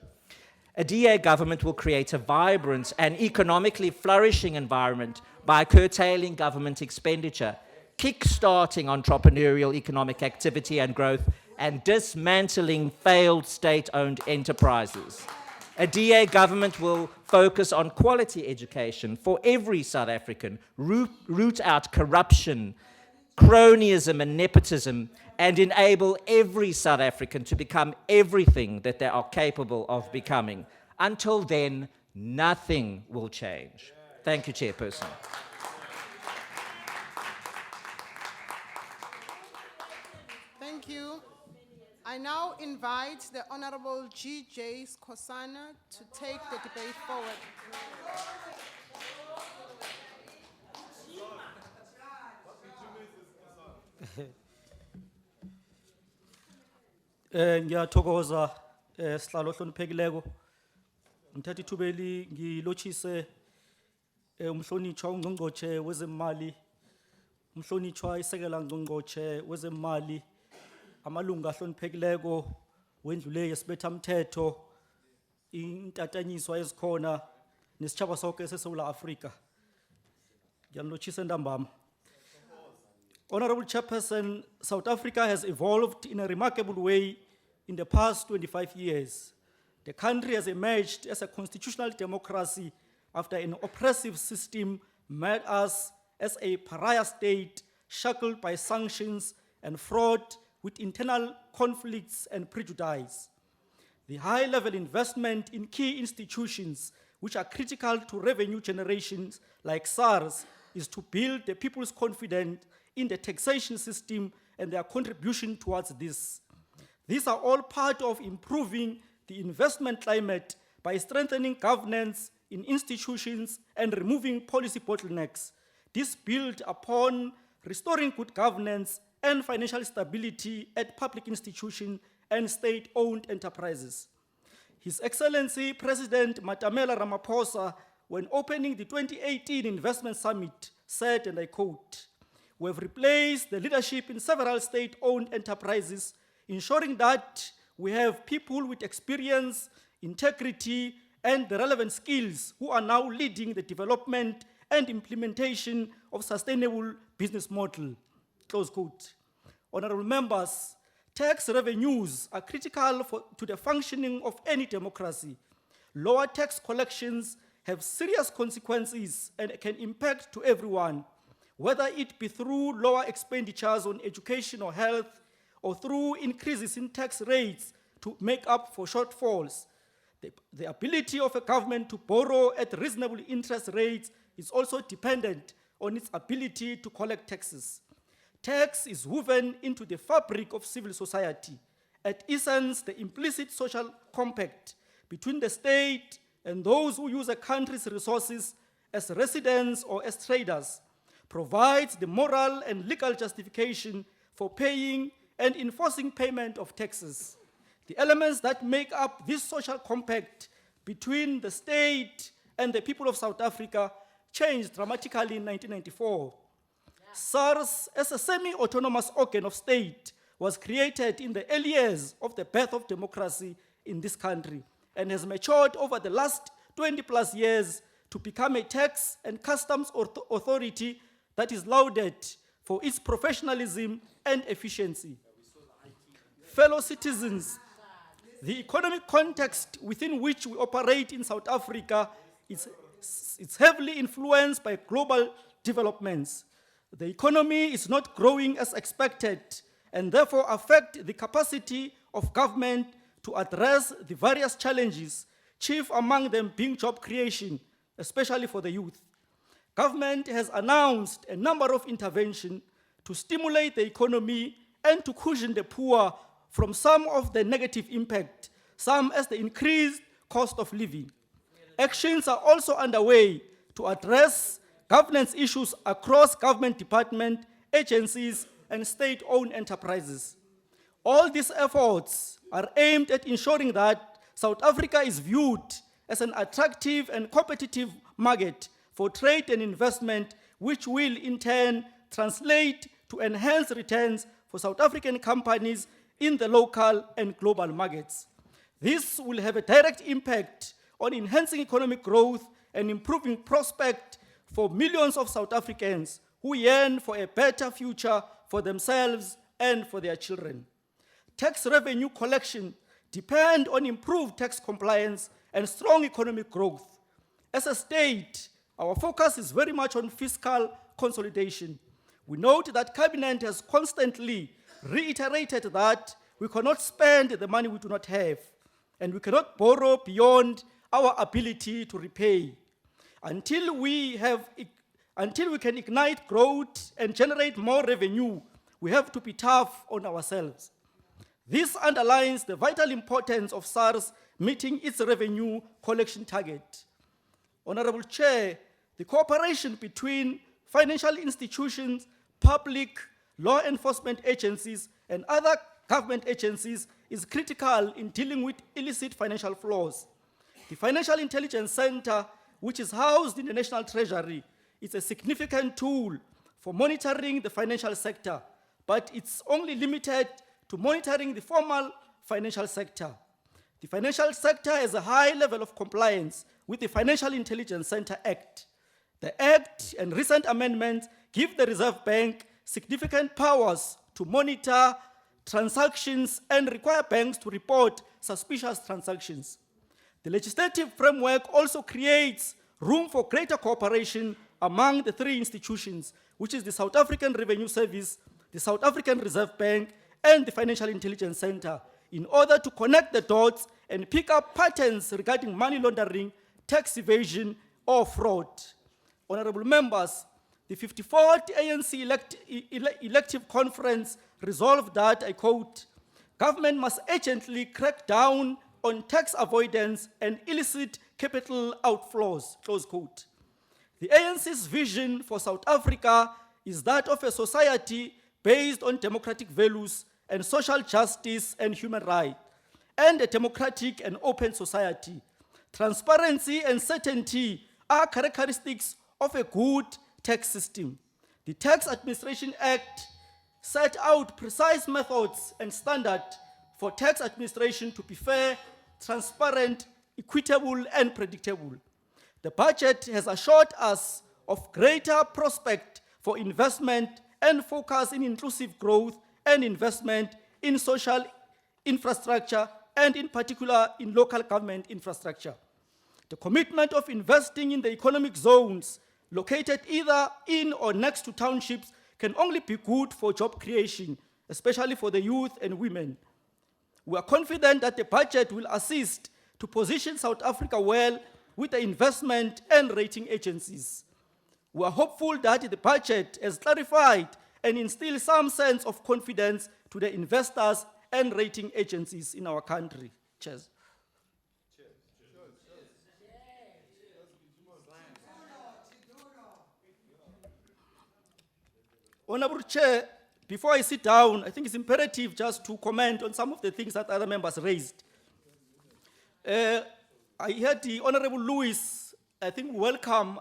A DA government will create a vibrant and economically flourishing environment by curtailing government expenditure, kick-starting entrepreneurial economic activity and growth, and dismantling failed state-owned enterprises. A DA government will focus on quality education for every South African, root out corruption, cronyism and nepotism, and enable every South African to become everything that they are capable of becoming. Until then, nothing will change. Thank you, Chairperson. Thank you. I now invite the Honorable G.J. Skosana to take the debate forward. Ngiyathokoza sihlalo hloniphekileko ngithatha ithuba ngilotshise umhlonitshwa ungqongqotshe wezemali umhlonitshwa isekela ngqongqotshe wezemali amalunga ahloniphekileko wendlu le yesibethamthetho intatanyiswa ezikhona nesitshaba sonke seSouth Africa ngiyanilotshisa ntambama. Honorable Chairperson, South Africa has evolved in a remarkable way in the past 25 years. The country has emerged as a constitutional democracy after an oppressive system made us as a pariah state shackled by sanctions and fraught with internal conflicts and prejudice. The high-level investment in key institutions which are critical to revenue generations like SARS is to build the people's confidence in the taxation system and their contribution towards this. These are all part of improving the investment climate by strengthening governance in institutions and removing policy bottlenecks. This builds upon restoring good governance and financial stability at public institutions and state-owned enterprises. His Excellency President Matamela Ramaphosa, when opening the 2018 Investment Summit, said, and I quote, "We have replaced the leadership in several state-owned enterprises, ensuring that we have people with experience, integrity, and the relevant skills who are now leading the development and implementation of sustainable business model." Close quote. Honorable members, Tax revenues are critical to the functioning of any democracy. Lower tax collections have serious consequences and can impact to everyone, whether it be through lower expenditures on education or health, or through increases in tax rates to make up for shortfalls. The ability of a government to borrow at reasonable interest rates is also dependent on its ability to collect taxes. Tax is woven into the fabric of civil society. At essence, the implicit social compact between the state and those who use a country's resources as residents or as traders provides the moral and legal justification for paying and enforcing payment of taxes. The elements that make up this social compact between the state and the people of South Africa changed dramatically in 1994. SARS, as a semi-autonomous organ of state, was created in the early years of the birth of democracy in this country and has matured over the last 20 plus years to become a tax and customs authority that is lauded for its professionalism and efficiency. Fellow citizens, the economic context within which we operate in South Africa is heavily influenced by global developments. The economy is not growing as expected and therefore affect the capacity of government to address the various challenges, chief among them being job creation, especially for the youth. Government has announced a number of interventions to stimulate the economy and to cushion the poor from some of the negative impact, some as the increased cost of living. Actions are also underway to address governance issues across government departments, agencies, and state-owned enterprises. All these efforts are aimed at ensuring that South Africa is viewed as an attractive and competitive market for trade and investment, which will in turn translate to enhanced returns for South African companies in the local and global markets. This will have a direct impact on enhancing economic growth and improving prospects for millions of South Africans who yearn for a better future for themselves and for their children. Tax revenue collection depend on improved tax compliance and strong economic growth. As a state, our focus is very much on fiscal consolidation. We note that Cabinet has constantly reiterated that we cannot spend the money we do not have, and we cannot borrow beyond our ability to repay. Until we can ignite growth and generate more revenue, we have to be tough on ourselves. This underlines the vital importance of SARS meeting its revenue collection target. Honorable Chair, the cooperation between financial institutions, public, law enforcement agencies, and other government agencies is critical in dealing with illicit financial flows. The Financial Intelligence Center, which is housed in the National Treasury, is a significant tool for monitoring the financial sector, but it's only limited to monitoring the formal financial sector. The financial sector has a high level of compliance with the Financial Intelligence Center Act. The Act and recent amendments give the Reserve Bank significant powers to monitor transactions and require banks to report suspicious transactions. The legislative framework also creates room for greater cooperation among the three institutions, which is the South African Revenue Service, the South African Reserve Bank, and the Financial Intelligence Center, in order to connect the dots and pick up patterns regarding money laundering, tax evasion, or fraud. Honorable members, the 54th ANC elective conference resolved that, I quote, government must urgently crack down on tax avoidance and illicit capital outflows, close quote. The ANC's vision for South Africa is that of a society based on democratic values and social justice and human rights, and a democratic and open society. Transparency and certainty are characteristics of a good tax system. The Tax Administration Act set out precise methods and standards for tax administration to be fair, transparent, equitable, and predictable. The budget has assured us of greater prospect for investment and focus in inclusive growth and investment in social infrastructure and in particular in local government infrastructure. The commitment of investing in the economic zones located either in or next to townships can only be good for job creation, especially for the youth and women. We are confident that the budget will assist to position South Africa well with the investment and rating agencies. We are hopeful that the budget has clarified and instilled some sense of confidence to the investors and rating agencies in our country. Cheers. Honorable Chair, before I sit down, I think it's imperative just to comment on some of the things that other members raised. I heard the Honorable Lewis, I think, welcome,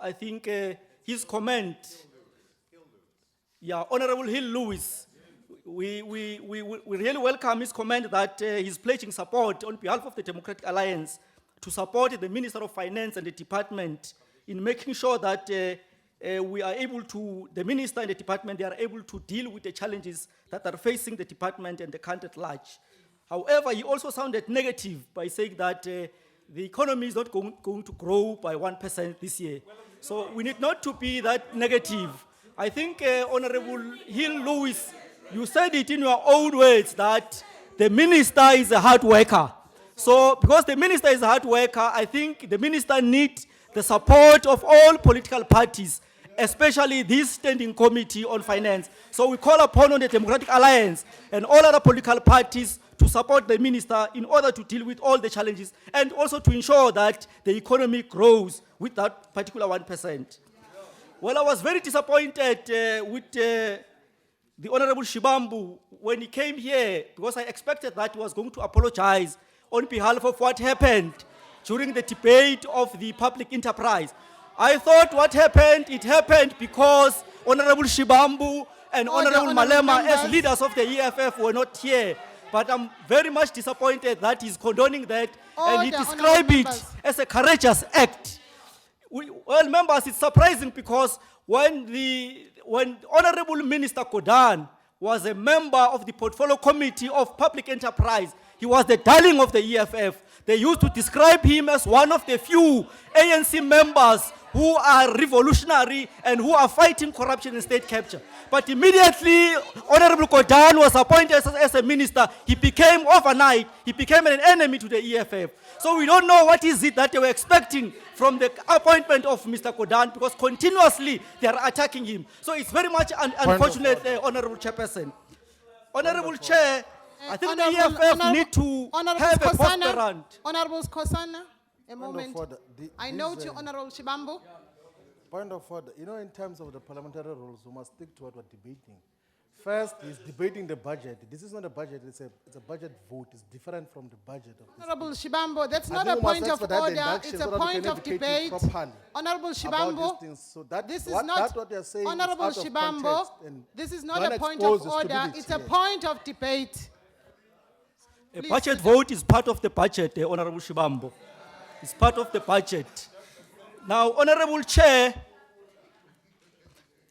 his comment. Yeah, Honorable Hill Lewis. We really welcome his comment that he's pledging support on behalf of the Democratic Alliance to support the Minister of Finance and the department in making sure that we are able to, the Minister and the department, they are able to deal with the challenges that are facing the department and the country at large. However, he also sounded negative by saying that the economy is not going to grow by 1% this year. So we need not to be that negative. I think, Honorable Hill Lewis, you said it in your own words that the minister is a hard worker. So because the minister is a hard worker, I think the minister needs the support of all political parties, especially this standing committee on finance. So we call upon the Democratic Alliance and all other political parties to support the minister in order to deal with all the challenges and also to ensure that the economy grows with that particular 1%. Well, I was very disappointed with the Honorable Shibambu when he came here because I expected that he was going to apologize on behalf of what happened during the debate of the public enterprise. I thought what happened, it happened because Honorable Shibambu and Honorable Malema as leaders of the EFF were not here. But I'm very much disappointed that he's condoning that and he described it as a courageous act. Well, members, it's surprising because when Honorable Minister Kodan was a member of the Portfolio Committee of Public Enterprise, he was the darling of the EFF. They used to describe him as one of the few ANC members who are revolutionary and who are fighting corruption and state capture. But immediately, Honorable Kodan was appointed as a minister. He became overnight, he became an enemy to the EFF. So we don't know what is it that they were expecting from the appointment of Mr. Kodan because continuously they are attacking him. So it's very much unfortunate, Honorable Chairperson. Honorable Chair, I think the EFF need to have a post-grant. Honorable Skosana, a moment. order. I note you, Honorable Shibambu. Point of order. You know, in terms of the parliamentary rules, we must stick to what we're debating. First is debating the budget. This is not a budget, it's a budget vote. It's different from the budget of this Honorable Shibambu, that's I not think a we must point of expedite the order, induction it's a so that we point can of educate you debate. properly Honorable about Shibambu, these things. So that this is what, not, that what you're saying Honorable is out of Shibambu, context and this is not don't a point expose of the order, stupidity it's a here. point of debate. A budget vote is part of the budget, Honorable Shibambu. It's part of the budget. Now, Honorable Chair,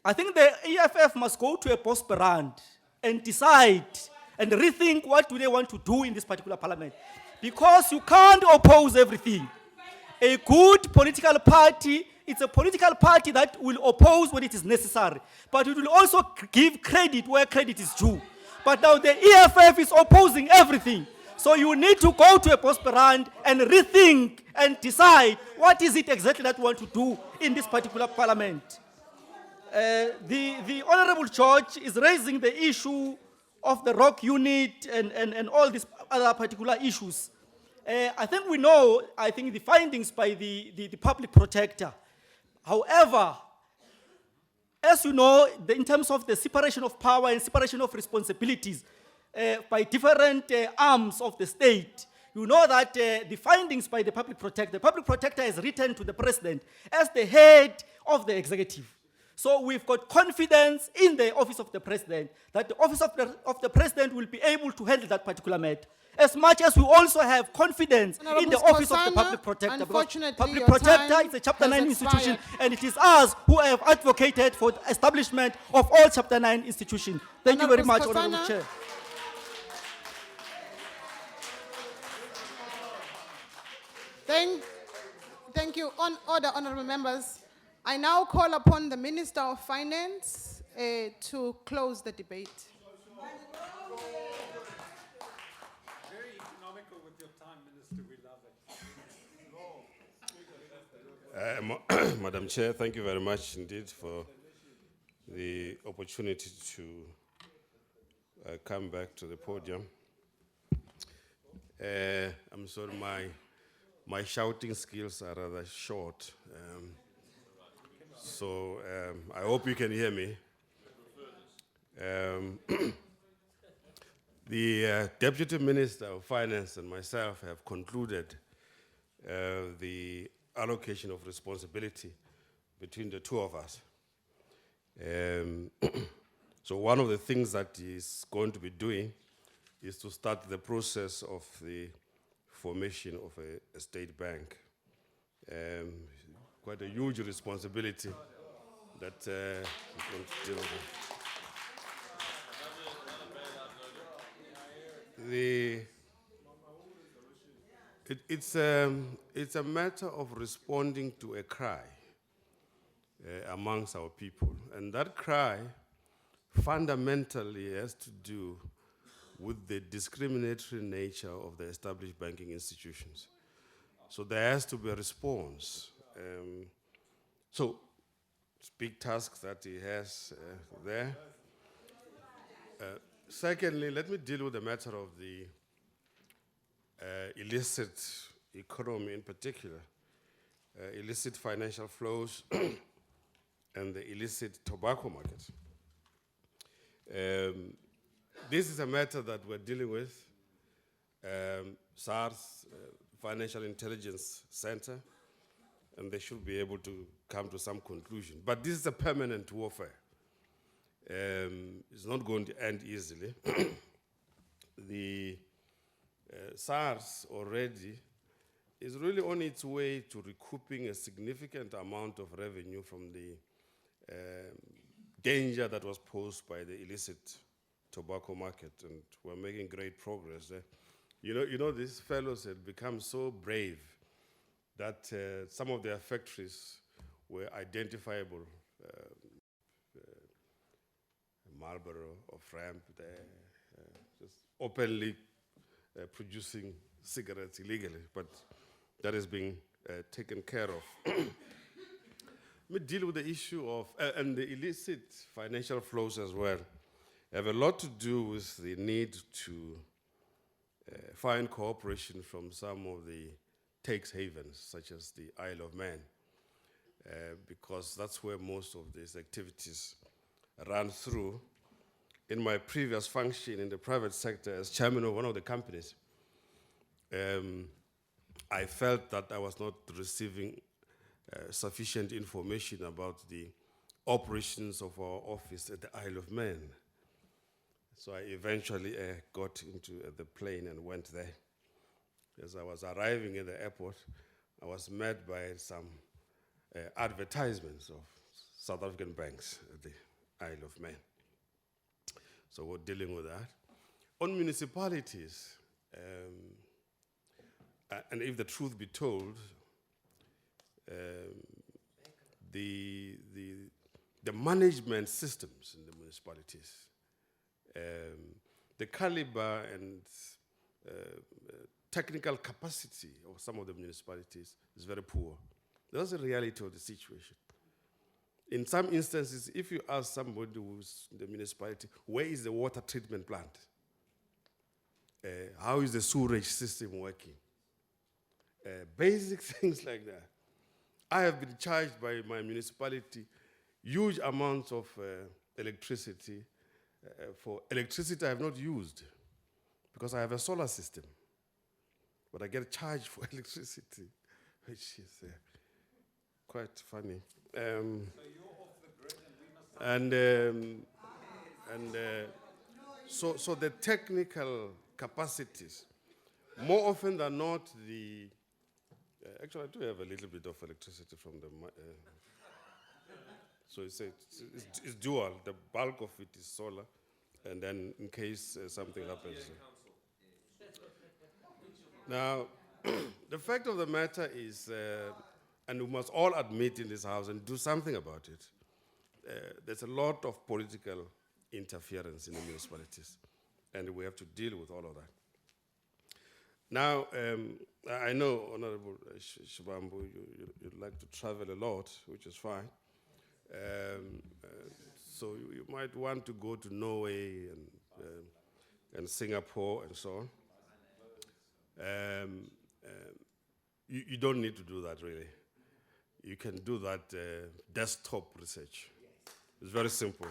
I think the EFF must go to a post-parent and decide and rethink what do they want to do in this particular parliament. Because you can't oppose everything. A good political party, it's a political party that will oppose when it is necessary. But it will also give credit where credit is due. But now the EFF is opposing everything. So you need to go to a post-parent and rethink and decide what is it exactly that you want to do in this particular parliament. The Honorable George is raising the issue of the rock unit and all these other particular issues. I think we know, the findings by the public protector. However, as you know, in terms of the separation of power and separation of responsibilities by different arms of the state, you know that the findings by the public protector has written to the president as the head of the executive. So we've got confidence in the office of the president that the office of the president will be able to handle that particular matter. As much as we also have confidence in the office of the public protector. Because public protector is a Chapter 9 institution and it is us who have advocated for the establishment of all Chapter 9 institutions. Thank you very much, Honorable Chair. Thank you. On order, honorable members. I now call upon the Minister of Finance to close the debate. Very economical with your time, Minister. We love it. Madam Chair, thank you very much indeed for the opportunity to come back to the podium. I'm sorry, my shouting skills are rather short. So I hope you can hear me. The Deputy Minister of Finance and myself have concluded the allocation of responsibility between the two of us. So one of the things that he's going to be doing is to start the process of the formation of a state bank. Quite a huge responsibility that he's going to deal with. It's a matter of responding to a cry amongst our people. And that cry fundamentally has to do with the discriminatory nature of the established banking institutions. So there has to be a response. So it's a big task that he has there. Secondly, let me deal with the matter of the illicit economy in particular, illicit financial flows and the illicit tobacco market. This is a matter that we're dealing with. SARS, Financial Intelligence Center, and they should be able to come to some conclusion. But this is a permanent warfare. It's not going to end easily. The SARS already is really on its way to recouping a significant amount of revenue from the danger that was posed by the illicit tobacco market, and we're making great progress there. You know, these fellows had become so brave that some of their factories were identifiable. Marlboro or Framp, just openly producing cigarettes illegally, but that is being taken care of. Let me deal with the issue of, and the illicit financial flows as well, have a lot to do with the need to find cooperation from some of the tax havens, such as the Isle of Man, because that's where most of these activities run through. In my previous function in the private sector as chairman of one of the companies, I felt that I was not receiving sufficient information about the operations of our office at the Isle of Man. So I eventually got into the plane and went there. As I was arriving at the airport, I was met by some advertisements of South African banks at the Isle of Man. So we're dealing with that. On municipalities, and if the truth be told, the management systems in the municipalities, the caliber and technical capacity of some of the municipalities is very poor. That's the reality of the situation. In some instances, if you ask somebody who's in the municipality, where is the water treatment plant? How is the sewerage system working? Basic things like that. I have been charged by my municipality huge amounts of electricity for electricity I have not used because I have a solar system. But I get charged for electricity, which is quite funny. So the technical capacities, more often than not, actually I do have a little bit of electricity from the, so it's dual. The bulk of it is solar, and then in case something happens. Now, the fact of the matter is, and we must all admit in this house and do something about it, there's a lot of political interference in the municipalities, and we have to deal with all of that. Now, I know, Honorable Shibambu, you'd like to travel a lot, which is fine. So you might want to go to Norway and Singapore and so on. You don't need to do that, really. You can do that desktop research. It's very simple.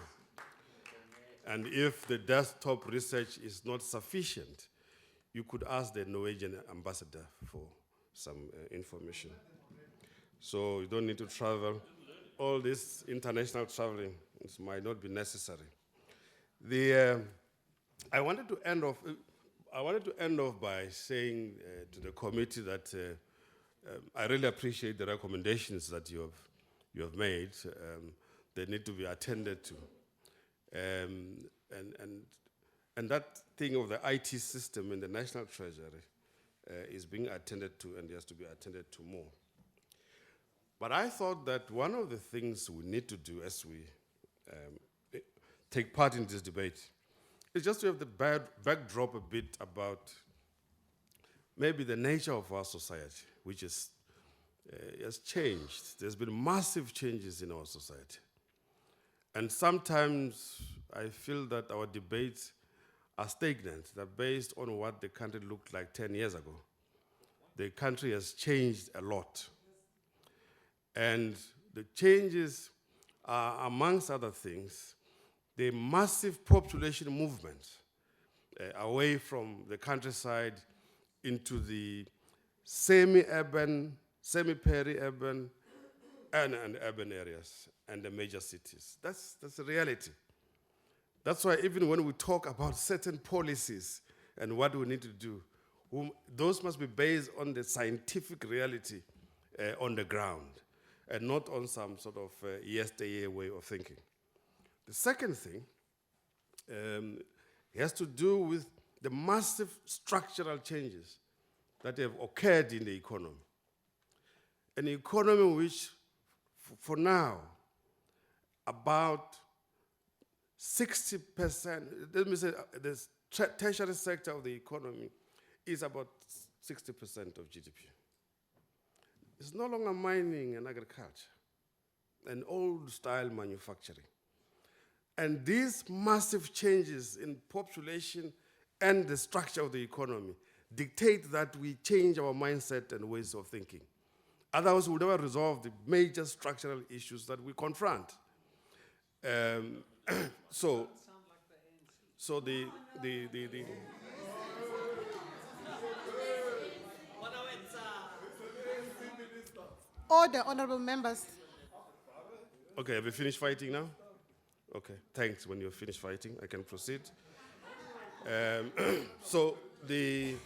And if the desktop research is not sufficient, you could ask the Norwegian ambassador for some information. So you don't need to travel. All this international traveling might not be necessary. I wanted to end off by saying to the committee that I really appreciate the recommendations that you have made. They need to be attended to, and that thing of the IT system in the National Treasury is being attended to, and has to be attended to more. But I thought that one of the things we need to do as we take part in this debate is just to have the backdrop a bit about maybe the nature of our society, which has changed. There's been massive changes in our society. And sometimes I feel that our debates are stagnant. They're based on what the country looked like 10 years ago. The country has changed a lot. And the changes are, amongst other things, the massive population movement away from the countryside into the semi-urban, semi-peri-urban, and urban areas and the major cities. That's the reality. That's why even when we talk about certain policies and what we need to do, those must be based on the scientific reality on the ground, and not on some sort of yesteryear way of thinking. The second thing has to do with the massive structural changes that have occurred in the economy. An economy which, for now, about 60%, let me say, the tertiary sector of the economy is about 60% of GDP. It's no longer mining and agriculture, and old-style manufacturing. And these massive changes in population and the structure of the economy dictate that we change our mindset and ways of thinking. Otherwise, we'll never resolve the major structural issues that we confront. So the Order, honorable members. Okay, have you finished fighting now? Okay, thanks. When you're finished fighting, I can proceed. So these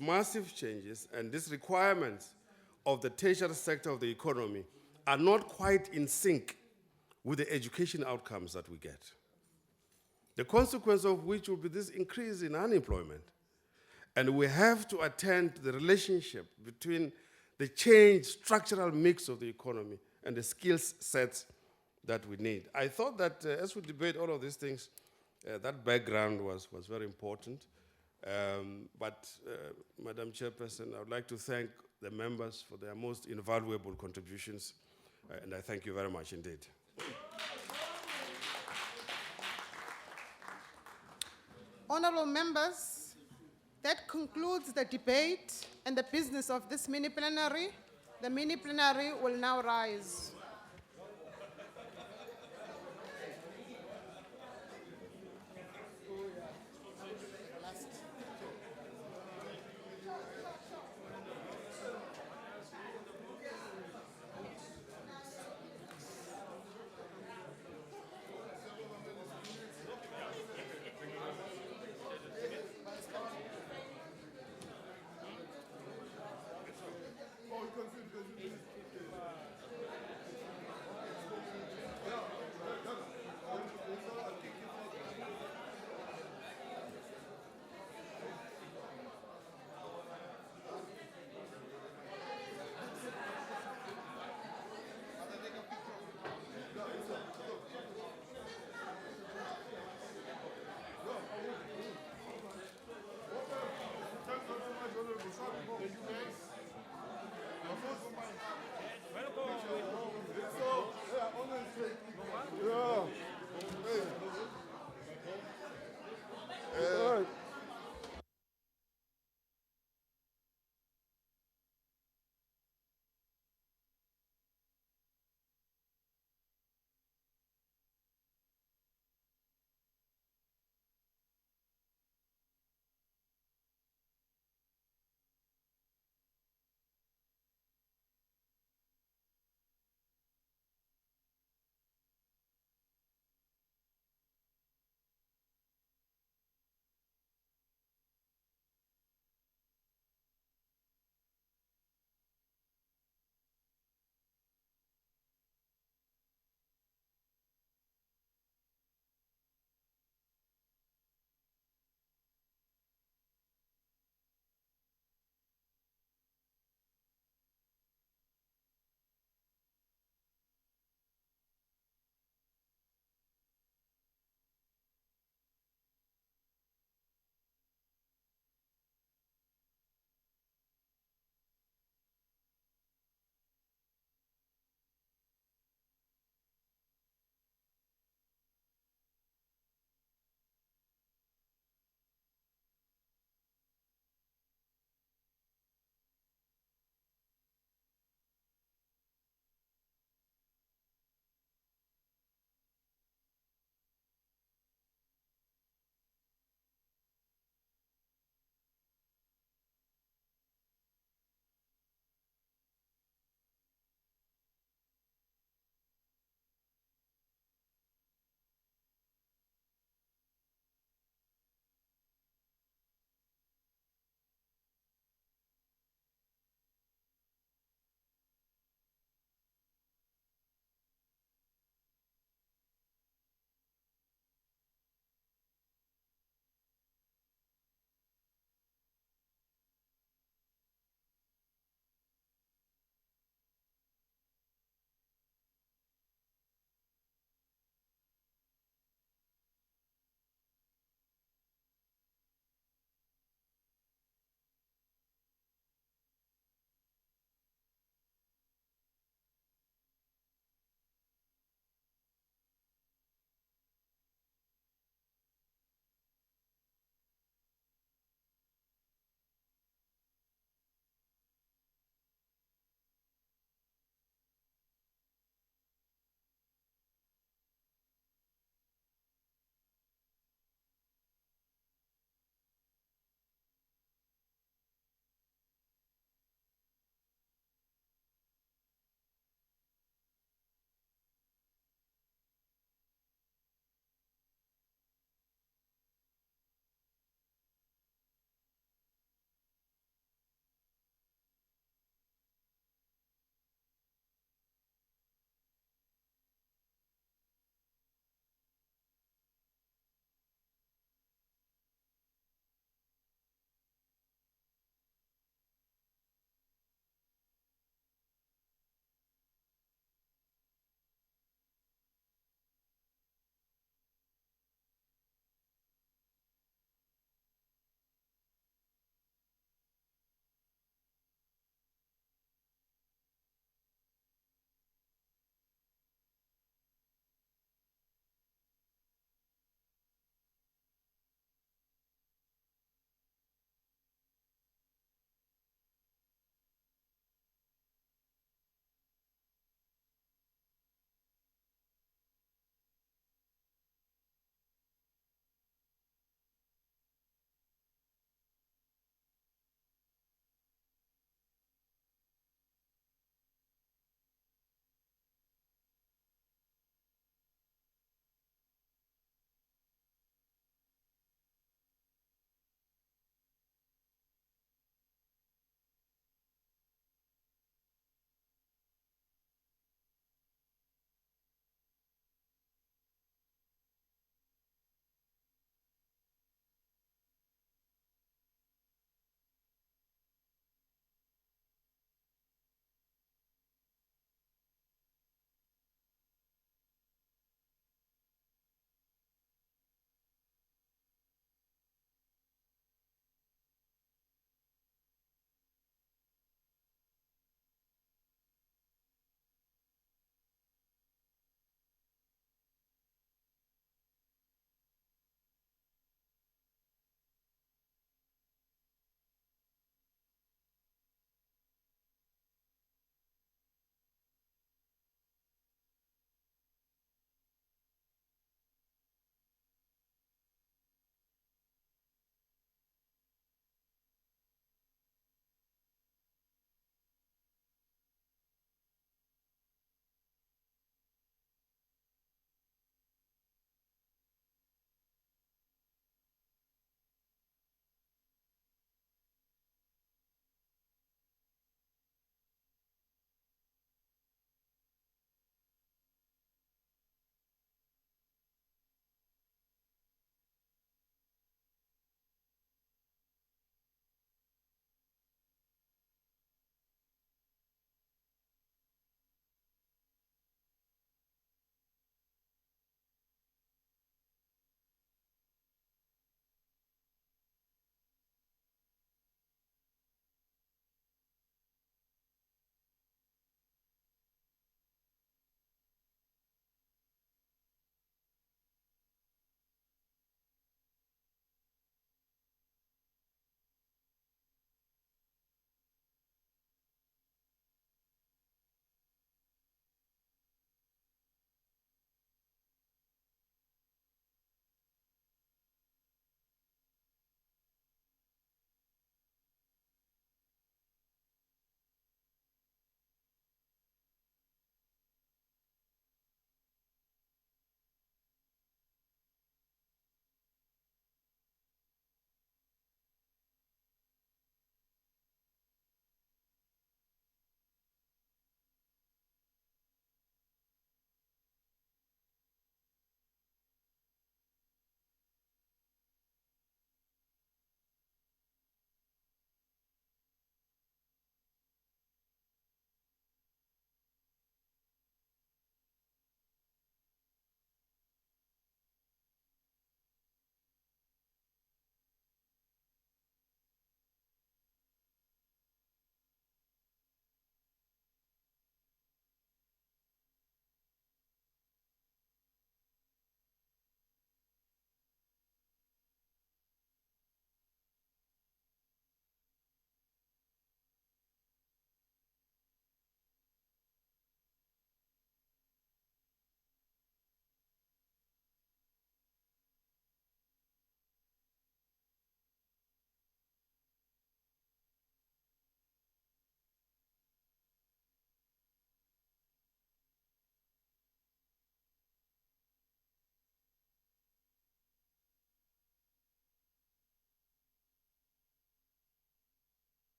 massive changes and these requirements of the tertiary sector of the economy are not quite in sync with the education outcomes that we get. The consequence of which will be this increase in unemployment. And we have to attend to the relationship between the changed structural mix of the economy and the skill sets that we need. I thought that as we debate all of these things, that background was very important. But Madam Chairperson, I would like to thank the members for their most invaluable contributions, and I thank you very much indeed. Honorable members, that concludes the debate and the business of this mini plenary. The mini plenary will now rise.